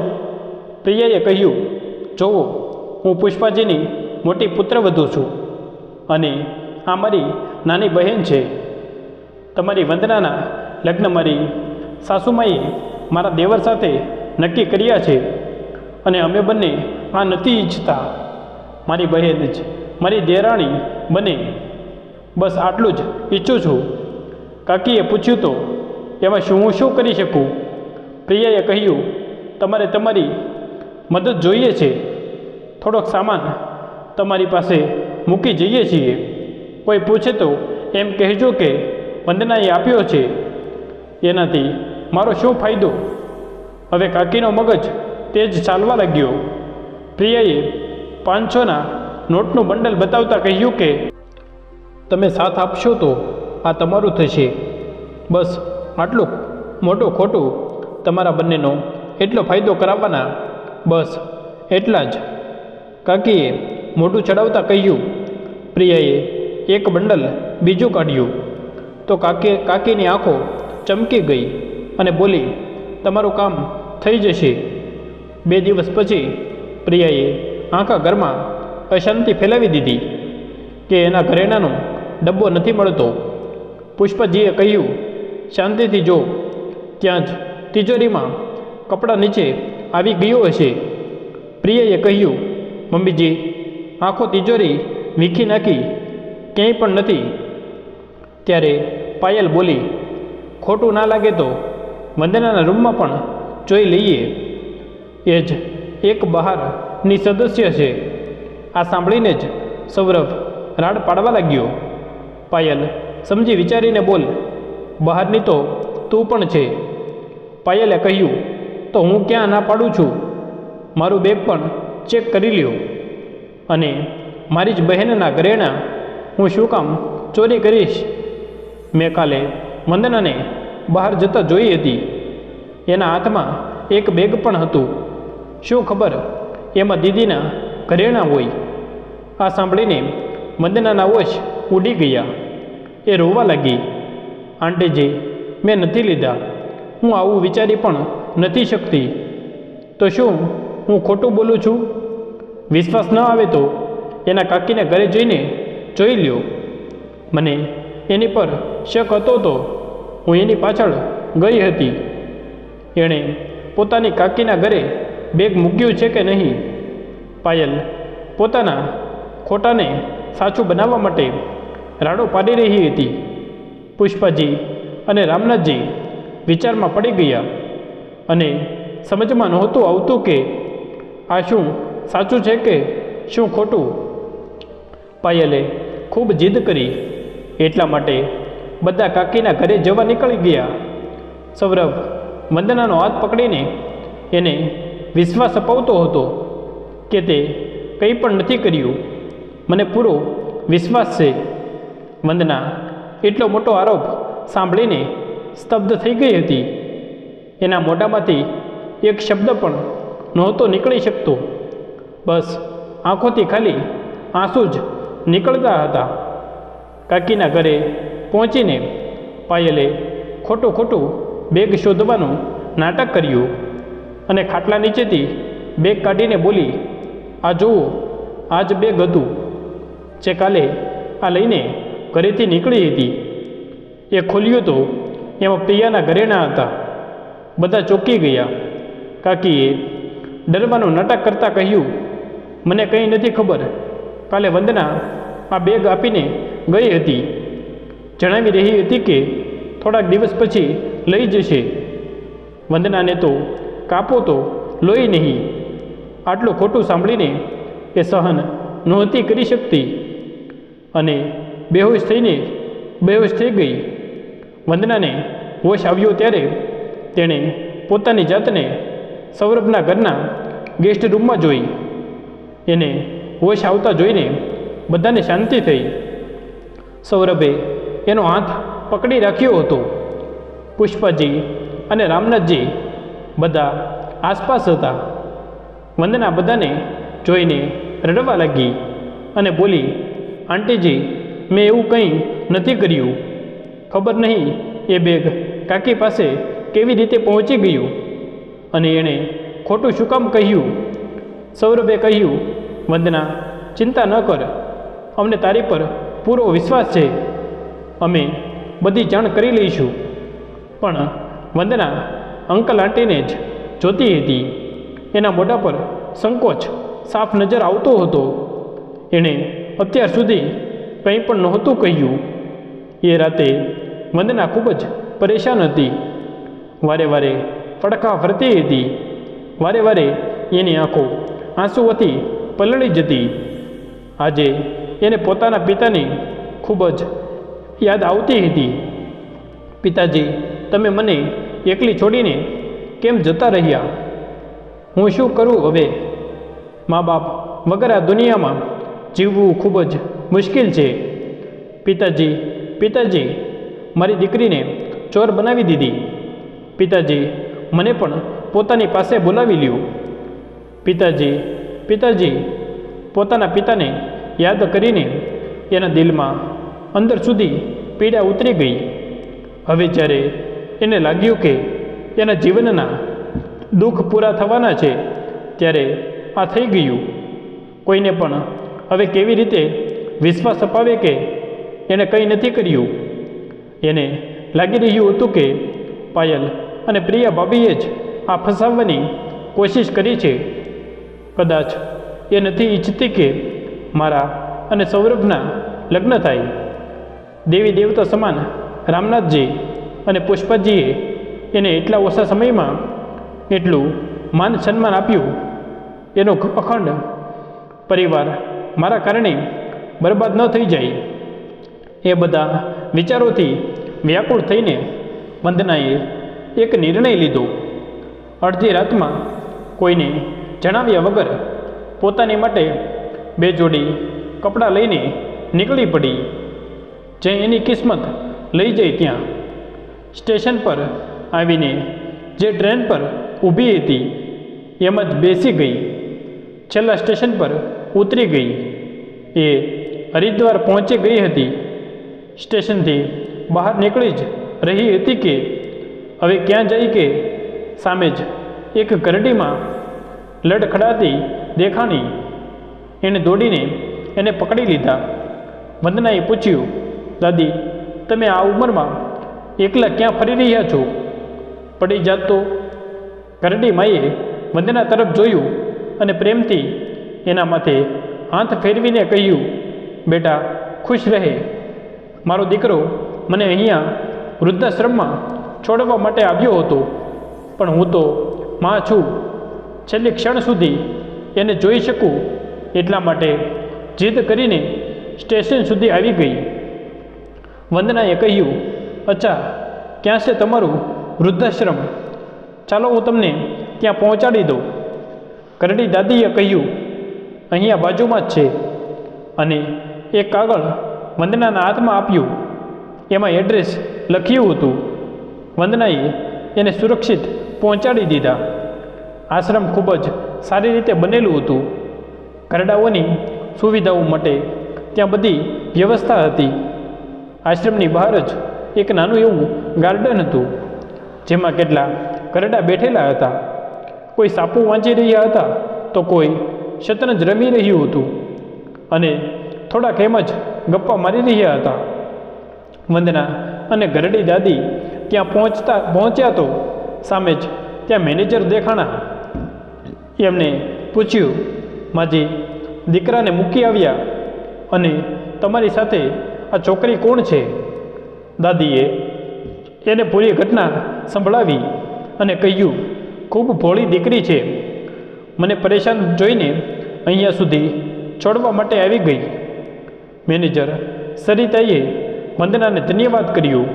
પ્રિયાએ કહ્યું, જોવો, હું પુષ્પાજીની મોટી પુત્રવધુ છું અને આ મારી નાની બહેન છે. તમારી વંદનાના લગ્ન મારી સાસુમાએ મારા દેવર સાથે નક્કી કર્યા છે અને અમે બંને આ નથી ઈચ્છતા. મારી બહેન જ મારી દેરાણી બને, બસ આટલું જ ઈચ્છું છું. કાકીએ પૂછ્યું તો એમાં હું શું કરી શકું? પ્રિયાએ કહ્યું, તમારે તમારી મદદ જોઈએ છે. થોડોક સામાન તમારી પાસે મૂકી જઈએ છીએ. કોઈ પૂછે તો એમ કહેજો કે વંદનાએ આપ્યો છે. એનાથી મારો શું ફાયદો? હવે કાકીનો મગજ તેજ ચાલવા લાગ્યો. પ્રિયાએ 500ના નોટનું બંડલ બતાવતા કહ્યું કે તમે સાથ આપશો તો આ તમારું થશે. બસ આટલું મોટું ખોટું તમારા બંનેનો એટલો ફાયદો કરાવવાના, બસ એટલા જ. કાકીએ મોઢું ચડાવતા કહ્યું. પ્રિયાએ એક બંડલ બીજું કાઢ્યું તો કાકીની આંખો ચમકી ગઈ અને બોલી, તમારું કામ થઈ જશે. 2 દિવસ પછી પ્રિયાએ આખા ઘરમાં અશાંતિ ફેલાવી દીધી કે એના ઘરેણાંનો ડબ્બો નથી મળતો. પુષ્પાજીએ કહ્યું, શાંતિથી જો, ત્યાં જ તિજોરીમાં કપડાં નીચે આવી ગયો હશે. પ્રિયાએ કહ્યું, મમ્મીજી, આખો તિજોરી વીખી નાખી, ક્યાંય પણ નથી. ત્યારે પાયલ બોલી, ખોટું ના લાગે તો વંદનાના રૂમમાં પણ જોઈ લઈએ, એ જ એક બહારની સદસ્ય છે. આ સાંભળીને જ સૌરભ રાડ પાડવા લાગ્યો. પાયલ સમજી વિચારીને બોલ, બહારની તો તું પણ છે. પાયલે કહ્યું, તો હું ક્યાં ના પાડું છું? મારું બેગ પણ ચેક કરી લ્યો. અને મારી જ બહેનના ઘરેણાં હું શું કામ ચોરી કરીશ? મેં કાલે વંદનાને બહાર જતા જોઈ હતી. એના હાથમાં એક બેગ પણ હતું. શું ખબર એમાં દીદીના ઘરેણાં હોય. આ સાંભળીને વંદનાના હોશ ઉડી ગયા. એ રોવા લાગી. આંટીજી, મેં નથી લીધા. હું આવું વિચારી પણ નથી શકતી. તો શું હું ખોટું બોલું છું? વિશ્વાસ ન આવે તો એના કાકીને ઘરે જઈને જોઈ લ્યો. મને એની પર શક હતો તો હું એની પાછળ ગઈ હતી. એણે પોતાની કાકીના ઘરે બેગ મૂક્યું છે કે નહીં? પાયલ પોતાના ખોટાને સાચું બનાવવા માટે રાડો પાડી રહી હતી. પુષ્પાજી અને રામનાથજી વિચારમાં પડી ગયા અને સમજમાં નહોતું આવતું કે આ શું સાચું છે કે શું ખોટું. પાયલે ખૂબ જીદ કરી, એટલા માટે બધા કાકીના ઘરે જવા નીકળી ગયા. સૌરભ વંદનાનો હાથ પકડીને એને વિશ્વાસ અપાવતો હતો કે તે કંઈ પણ નથી કર્યું. મને પૂરો વિશ્વાસ છે. વંદના એટલો મોટો આરોપ સાંભળીને સ્તબ્ધ થઈ ગઈ હતી. એના મોઢામાંથી એક શબ્દ પણ નહોતો નીકળી શકતો. બસ આંખોથી ખાલી આંસુ જ નીકળતા હતા. કાકીના ઘરે પહોંચીને પાયલે ખોટું બેગ શોધવાનું નાટક કર્યું અને ખાટલા નીચેથી બેગ કાઢીને બોલી, આ જુઓ, આ જ બેગ હતું જે કાલે આ લઈને ઘરેથી નીકળી હતી. એ ખોલ્યું તો એમાં પ્રિયાના ઘરેણાં હતા. બધા ચોંકી ગયા. કાકીએ ડરવાનું નાટક કરતાં કહ્યું, મને કંઈ નથી ખબર. કાલે વંદના આ બેગ આપીને ગઈ હતી. જણાવી રહી હતી કે થોડાક દિવસ પછી લઈ જશે. વંદનાને તો કાપો તો લોહી નહીં. આટલું ખોટું સાંભળીને એ સહન નહોતી કરી શકતી અને બેહોશ થઈ ગઈ. વંદનાને હોશ આવ્યો ત્યારે તેણે પોતાની જાતને સૌરભના ઘરના ગેસ્ટ રૂમમાં જોઈ. એને હોશ આવતા જોઈને બધાને શાંતિ થઈ. સૌરભે એનો હાથ પકડી રાખ્યો હતો. પુષ્પાજી અને રામનાથજી બધા આસપાસ હતા. વંદના બધાને જોઈને રડવા લાગી અને બોલી, આંટીજી, મેં એવું કંઈ નથી કર્યું. ખબર નહીં એ બેગ કાકી પાસે કેવી રીતે પહોંચી ગયું અને એણે ખોટું શું કામ કહ્યું. સૌરભે કહ્યું, વંદના, ચિંતા ન કર. અમને તારી પર પૂરો વિશ્વાસ છે. અમે બધી જાણ કરી લઈશું. પણ વંદના અંકલ આંટીને જ જોતી હતી. એના મોઢા પર સંકોચ સાફ નજર આવતો હતો. એણે અત્યાર સુધી કંઈ પણ નહોતું કહ્યું. એ રાતે વંદના ખૂબ જ પરેશાન હતી. વારે વારે પડખા ફરતી હતી. વારે વારે એની આંખો આંસુઓથી પલળી જતી. આજે એને પોતાના પિતાની ખૂબ જ યાદ આવતી હતી. પિતાજી, તમે મને એકલી છોડીને કેમ જતા રહ્યા? હું શું કરું હવે? મા બાપ વગર આ દુનિયામાં જીવવું ખૂબ જ મુશ્કેલ છે. પિતાજી, મારી દીકરીને ચોર બનાવી દીધી. પિતાજી, મને પણ પોતાની પાસે બોલાવી લ્યો. પિતાજી, પોતાના પિતાને યાદ કરીને એના દિલમાં અંદર સુધી પીડા ઉતરી ગઈ. હવે જ્યારે એને લાગ્યું કે એના જીવનના દુઃખ પૂરા થવાના છે, ત્યારે આ થઈ ગયું. કોઈને પણ હવે કેવી રીતે વિશ્વાસ અપાવે કે એણે કંઈ નથી કર્યું? એને લાગી રહ્યું હતું કે પાયલ અને પ્રિયા ભાભીએ જ આ ફસાવવાની કોશિશ કરી છે. કદાચ એ નથી ઈચ્છતી કે મારા અને સૌરભના લગ્ન થાય. દેવી દેવતા સમાન રામનાથજી અને પુષ્પાજીએ એને એટલા ઓછા સમયમાં એટલું માન સન્માન આપ્યું. એનો અખંડ પરિવાર મારા કારણે બરબાદ ન થઈ જાય. એ બધા વિચારોથી વ્યાકુળ થઈને વંદનાએ એક નિર્ણય લીધો. અડધી રાતમાં કોઈને જણાવ્યા વગર પોતાની માટે 2 જોડી કપડાં લઈને નીકળી પડી. જ્યાં એની કિસ્મત લઈ જાય ત્યાં. સ્ટેશન પર આવીને જે ટ્રેન પર ઊભી હતી એમ જ બેસી ગઈ. છેલ્લા સ્ટેશન પર ઉતરી ગઈ. એ હરિદ્વાર પહોંચી ગઈ હતી. સ્ટેશનથી બહાર નીકળી જ રહી હતી કે હવે ક્યાં જાય કે સામે જ એક ગરડીમાં લડખડાતી દેખાણી. એણે દોડીને એને પકડી લીધા. વંદનાએ પૂછ્યું, દાદી, તમે આ ઉંમરમાં એકલા ક્યાં ફરી રહ્યા છો? પડી જાત તો? ગરડી માએ વંદના તરફ જોયું અને પ્રેમથી એના માથે હાથ ફેરવીને કહ્યું, બેટા, ખુશ રહે. મારો દીકરો મને અહીંયા વૃદ્ધાશ્રમમાં છોડવા માટે આવ્યો હતો, પણ હું તો માં છું. છેલ્લી ક્ષણ સુધી એને જોઈ શકું એટલા માટે જીદ કરીને સ્ટેશન સુધી આવી ગઈ. વંદનાએ કહ્યું, અચ્છા, ક્યાં છે તમારું વૃદ્ધાશ્રમ? ચાલો હું તમને ત્યાં પહોંચાડી દઉં. કરડી દાદીએ કહ્યું, અહીંયા બાજુમાં જ છે. અને એક કાગળ વંદનાના હાથમાં આપ્યું. એમાં એડ્રેસ લખ્યું હતું. વંદનાએ એને સુરક્ષિત પહોંચાડી દીધા. આશ્રમ ખૂબ જ સારી રીતે બનેલું હતું. ઘરડાઓની સુવિધાઓ માટે ત્યાં બધી વ્યવસ્થા હતી. આશ્રમની બહાર જ એક નાનું એવું ગાર્ડન હતું, જેમાં કેટલા ઘરડા બેઠેલા હતા. કોઈ સાપુ વાંચી રહ્યા હતા તો કોઈ શતરંજ રમી રહ્યું હતું અને થોડાક એમ જ ગપ્પા મારી રહ્યા હતા. વંદના અને ગરડી દાદી ત્યાં પહોંચ્યા તો સામે જ ત્યાં મેનેજર દેખાણા. એમને પૂછ્યું, માજી, દીકરાને મૂકી આવ્યા અને તમારી સાથે આ છોકરી કોણ છે? દાદીએ એને પૂરી ઘટના સંભળાવી અને કહ્યું, ખૂબ ભોળી દીકરી છે. મને પરેશાન જોઈને અહીંયા સુધી છોડવા માટે આવી ગઈ. મેનેજર સરિતાએ વંદનાને ધન્યવાદ કર્યું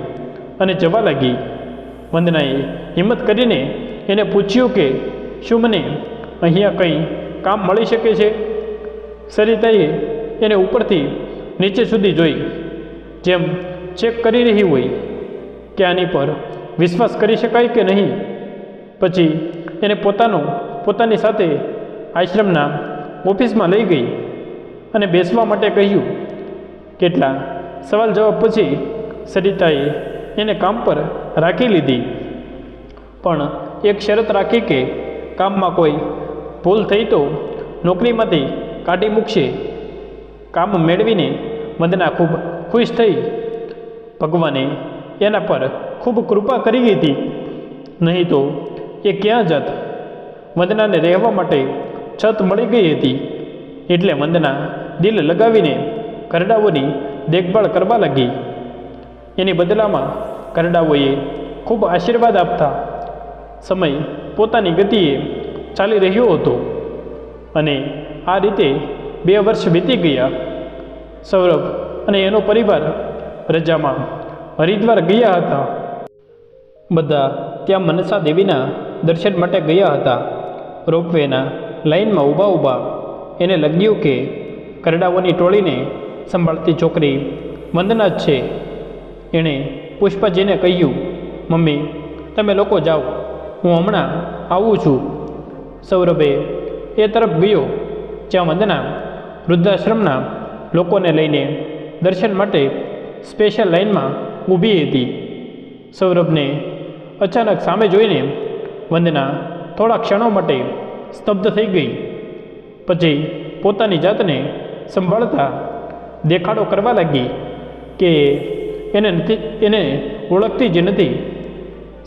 અને જવા લાગી. વંદનાએ હિંમત કરીને એને પૂછ્યું કે શું મને અહીંયા કંઈ કામ મળી શકે છે? સરિતાએ એને ઉપરથી નીચે સુધી જોઈ, જેમ ચેક કરી રહી હોય કે આની પર વિશ્વાસ કરી શકાય કે નહીં. પછી એને પોતાની સાથે આશ્રમના ઓફિસમાં લઈ ગઈ અને બેસવા માટે કહ્યું. કેટલા સવાલ જવાબ પછી સરિતાએ એને કામ પર રાખી લીધી, પણ એક શરત રાખી કે કામમાં કોઈ ભૂલ થઈ તો નોકરીમાંથી કાઢી મૂકશે. કામ મેળવીને વંદના ખૂબ ખુશ થઈ. ભગવાને એના પર ખૂબ કૃપા કરી હતી, નહીં તો એ ક્યાં જાત. વંદનાને રહેવા માટે છત મળી ગઈ હતી, એટલે વંદના દિલ લગાવીને ઘરડાઓની દેખભાળ કરવા લાગી. એની બદલામાં ઘરડાઓએ ખૂબ આશીર્વાદ આપતા. સમય પોતાની ગતિએ ચાલી રહ્યો હતો અને આ રીતે 2 વર્ષ વીતી ગયા. સૌરભ અને એનો પરિવાર રજામાં હરિદ્વાર ગયા હતા. બધા ત્યાં મનસા દેવીના દર્શન માટે ગયા હતા. રોપવેના લાઇનમાં ઊભા એને લાગ્યું કે કરડાઓની ટોળીને સંભાળતી છોકરી વંદના જ છે. એણે પુષ્પાજીને કહ્યું, મમ્મી, તમે લોકો જાઓ, હું હમણાં આવું છું. સૌરભે એ તરફ ગયો જ્યાં વંદના વૃદ્ધાશ્રમના લોકોને લઈને દર્શન માટે સ્પેશિયલ લાઇનમાં ઊભી હતી. સૌરભને અચાનક સામે જોઈને વંદના થોડા ક્ષણો માટે સ્તબ્ધ થઈ ગઈ. પછી પોતાની જાતને સંભાળતા દેખાડો કરવા લાગી કે એને ઓળખતી જ નથી.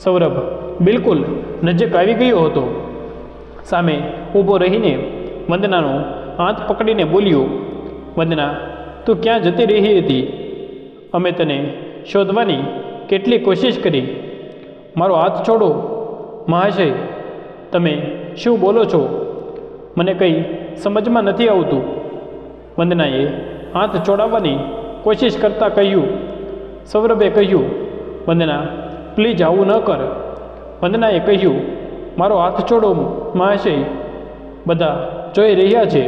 સૌરભ બિલકુલ નજીક આવી ગયો હતો. સામે ઊભો રહીને વંદનાનો હાથ પકડીને બોલ્યો, વંદના, તું ક્યાં જતી રહી હતી? અમે તને શોધવાની કેટલી કોશિશ કરી. મારો હાથ છોડો. મહાશય, તમે શું બોલો છો? મને કંઈ સમજમાં નથી આવતું. વંદનાએ હાથ છોડાવવાની કોશિશ કરતાં કહ્યું. સૌરભે કહ્યું, વંદના, પ્લીઝ આવું ન કર. વંદનાએ કહ્યું, મારો હાથ છોડો મહાશય, બધા જોઈ રહ્યા છે.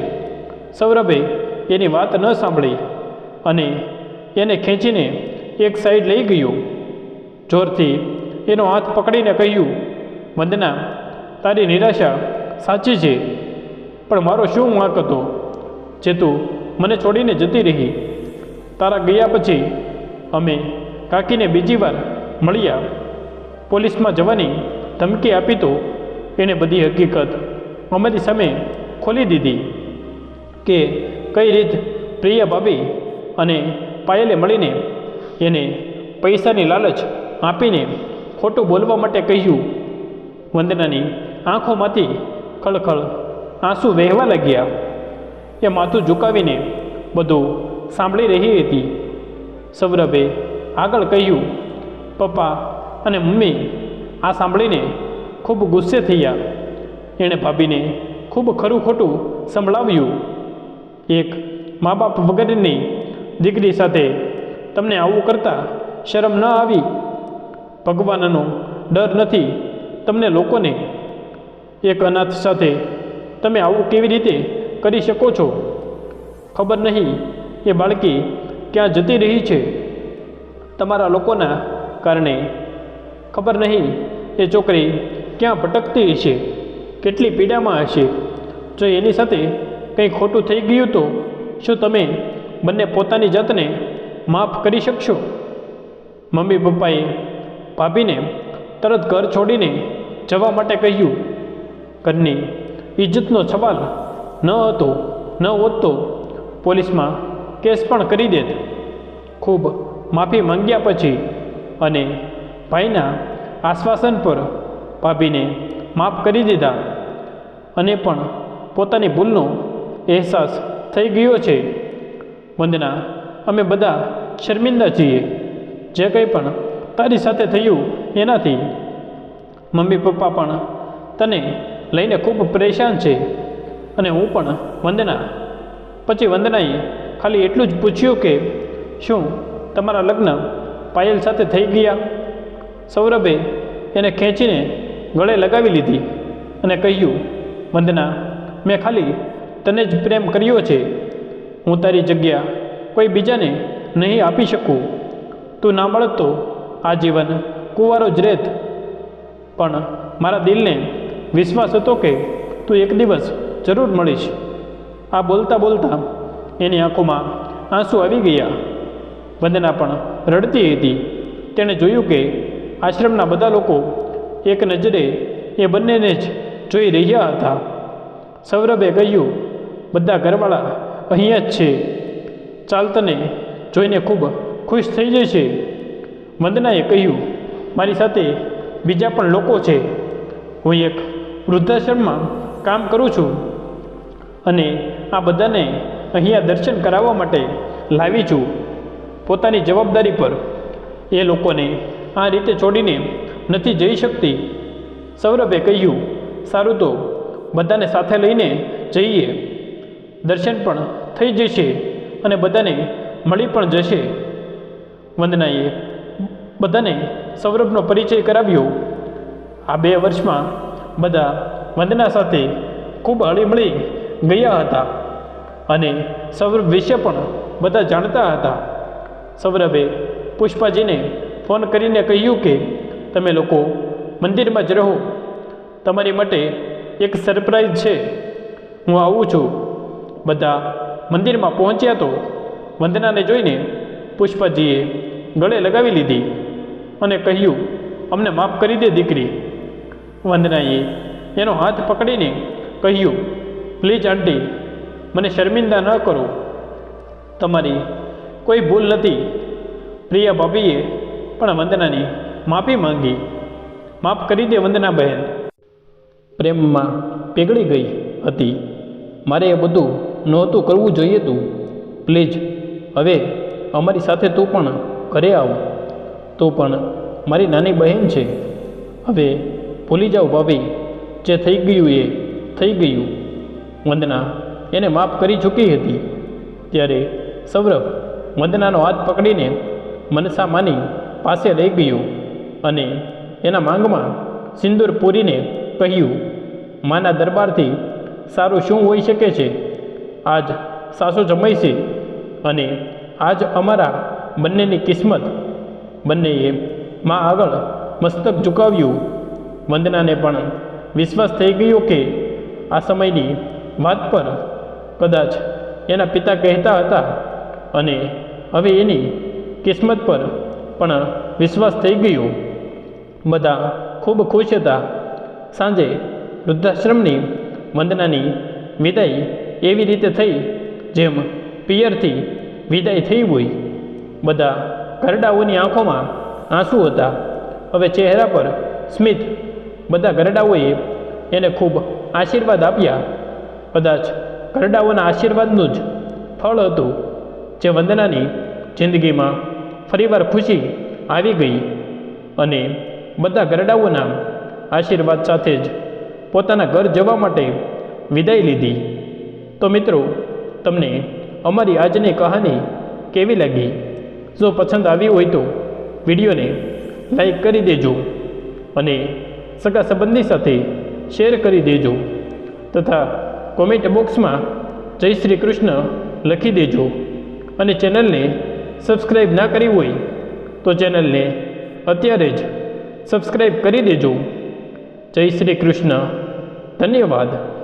સૌરભે એની વાત ન સાંભળી અને એને ખેંચીને એક સાઈડ લઈ ગયો. જોરથી એનો હાથ પકડીને કહ્યું, વંદના, તારી નિરાશા સાચી છે, પણ મારો શું વાંક હતો જે તું મને છોડીને જતી રહી? તારા ગયા પછી અમે કાકીને બીજી વાર મળ્યા. પોલીસમાં જવાની ધમકી આપી તો એણે બધી હકીકત અમારી સામે ખોલી દીધી કે કઈ રીત પ્રિયા ભાભી અને પાયલે મળીને એને પૈસાની લાલચ આપીને ખોટું બોલવા માટે કહ્યું. વંદનાની આંખોમાંથી ખળખળ આંસુ વહેવા લાગ્યા. એ માથું ઝુકાવીને બધું સાંભળી રહી હતી. સૌરભે આગળ કહ્યું, પપ્પા અને મમ્મી આ સાંભળીને ખૂબ ગુસ્સે થયા. એણે ભાભીને ખૂબ ખરું ખોટું સંભળાવ્યું. એક મા બાપ વગરની દીકરી સાથે તમને આવું કરતાં શરમ ન આવી? ભગવાનનો ડર નથી તમને લોકોને? એક અનાથ સાથે તમે આવું કેવી રીતે કરી શકો છો? ખબર નહીં એ બાળકી ક્યાં જતી રહી છે તમારા લોકોના કારણે. ખબર નહીં એ છોકરી ક્યાં ભટકતી હશે, કેટલી પીડામાં હશે. જો એની સાથે કંઈ ખોટું થઈ ગયું તો શું તમે બંને પોતાની જાતને માફ કરી શકશો? મમ્મી પપ્પાએ ભાભીને તરત ઘર છોડીને જવા માટે કહ્યું. ઘરની ઇજ્જતનો સવાલ ન હોત તો પોલીસમાં કેસ પણ કરી દેત. ખૂબ માફી માંગ્યા પછી અને ભાઈના આશ્વાસન પર ભાભીને માફ કરી દીધા અને પણ પોતાની ભૂલનો અહેસાસ થઈ ગયો છે. વંદના, અમે બધા શર્મિંદા છીએ જે કંઈ પણ તારી સાથે થયું એનાથી. મમ્મી પપ્પા પણ તને લઈને ખૂબ પરેશાન છે અને હું પણ. વંદના. પછી વંદનાએ ખાલી એટલું જ પૂછ્યું કે શું તમારા લગ્ન પાયલ સાથે થઈ ગયા? સૌરભે એને ખેંચીને ગળે લગાવી લીધી અને કહ્યું, વંદના, મેં ખાલી તને જ પ્રેમ કર્યો છે. હું તારી જગ્યા કોઈ બીજાને નહીં આપી શકું. તું ના મળત તો આજીવન કુંવારો જ રહેત. પણ મારા દિલને વિશ્વાસ હતો કે તું એક દિવસ જરૂર મળીશ. આ બોલતા બોલતા એની આંખોમાં આંસુ આવી ગયા. વંદના પણ રડતી હતી. તેણે જોયું કે આશ્રમના બધા લોકો એક નજરે એ બંનેને જ જોઈ રહ્યા હતા. સૌરભે કહ્યું, બધા ઘરવાળા અહીંયા જ છે. ચાલ, તને જોઈને ખૂબ ખુશ થઈ જશે. વંદનાએ કહ્યું, મારી સાથે બીજા પણ લોકો છે. હું એક વૃદ્ધાશ્રમમાં કામ કરું છું અને આ બધાને અહીંયા દર્શન કરાવવા માટે લાવી છું. પોતાની જવાબદારી પર એ લોકોને આ રીતે છોડીને નથી જઈ શકતી. સૌરભે કહ્યું, સારું, તો બધાને સાથે લઈને જઈએ. દર્શન પણ થઈ જશે અને બધાને મળી પણ જશે. વંદનાએ બધાને સૌરભનો પરિચય કરાવ્યો. આ 2 વર્ષમાં બધા વંદના સાથે ખૂબ હળીમળી ગયા હતા અને સૌરભ વિશે પણ બધા જાણતા હતા. સૌરભે પુષ્પાજીને ફોન કરીને કહ્યું કે તમે લોકો મંદિરમાં જ રહો. તમારી માટે એક સરપ્રાઈઝ છે. હું આવું છું. બધા મંદિરમાં પહોંચ્યા તો વંદનાને જોઈને પુષ્પાજીએ ગળે લગાવી લીધી અને કહ્યું, અમને માફ કરી દે દીકરી. વંદનાએ એનો હાથ પકડીને કહ્યું, પ્લીઝ આંટી, મને શર્મિંદા ન કરો. તમારી કોઈ ભૂલ નથી. પ્રિયા ભાભીએ પણ વંદનાની માફી માંગી. માફ કરી દે વંદના બહેન. પ્રેમમાં પીગળી ગઈ હતી. મારે એ બધું નહોતું કરવું જોઈએ તું. પ્લીઝ હવે અમારી સાથે તું પણ ઘરે આવ. તું પણ મારી નાની બહેન છે. હવે ભૂલી જાઓ ભાભી. જે થઈ ગયું એ થઈ ગયું. વંદના એને માફ કરી ચૂકી હતી. ત્યારે સૌરભ વંદનાનો હાથ પકડીને મનસા માની પાસે લઈ ગયો અને એના માંગમાં સિંદૂર પૂરીને કહ્યું, માના દરબારથી સારું શું હોઈ શકે છે? આજ સાસો જમાઈ છે અને આજ અમારા બંનેની કિસ્મત. બંનેએ મા આગળ મસ્તક ઝુકાવ્યું. વંદનાને પણ વિશ્વાસ થઈ ગયો કે આ સમયની વાત પર કદાચ એના પિતા કહેતા હતા અને હવે એની કિસ્મત પર પણ વિશ્વાસ થઈ ગયો. બધા ખૂબ ખુશ હતા. સાંજે વૃદ્ધાશ્રમની વંદનાની વિદાય એવી રીતે થઈ જેમ પિયરથી વિદાય થઈ હોય. બધા ઘરડાઓની આંખોમાં આંસુ હતા. હવે ચહેરા પર સ્મિત. બધા ઘરડાઓએ એને ખૂબ આશીર્વાદ આપ્યા. કદાચ ઘરડાઓના આશીર્વાદનું જ ફળ હતું જે વંદનાની જિંદગીમાં ફરીવાર ખુશી આવી ગઈ અને બધા ઘરડાઓના આશીર્વાદ સાથે જ પોતાના ઘર જવા માટે વિદાય લીધી. તો મિત્રો, તમને અમારી આજની કહાની કેવી લાગી? જો પસંદ આવી હોય તો વિડીયોને લાઈક કરી દેજો અને સગા સંબંધી સાથે શેર કરી દેજો તથા કોમેન્ટ બોક્સમાં જય શ્રી કૃષ્ણ લખી દેજો અને ચેનલને સબસ્ક્રાઈબ ના કરી હોય તો ચેનલને અત્યારે જ સબસ્ક્રાઈબ કરી દેજો. જય શ્રી કૃષ્ણ. ધન્યવાદ.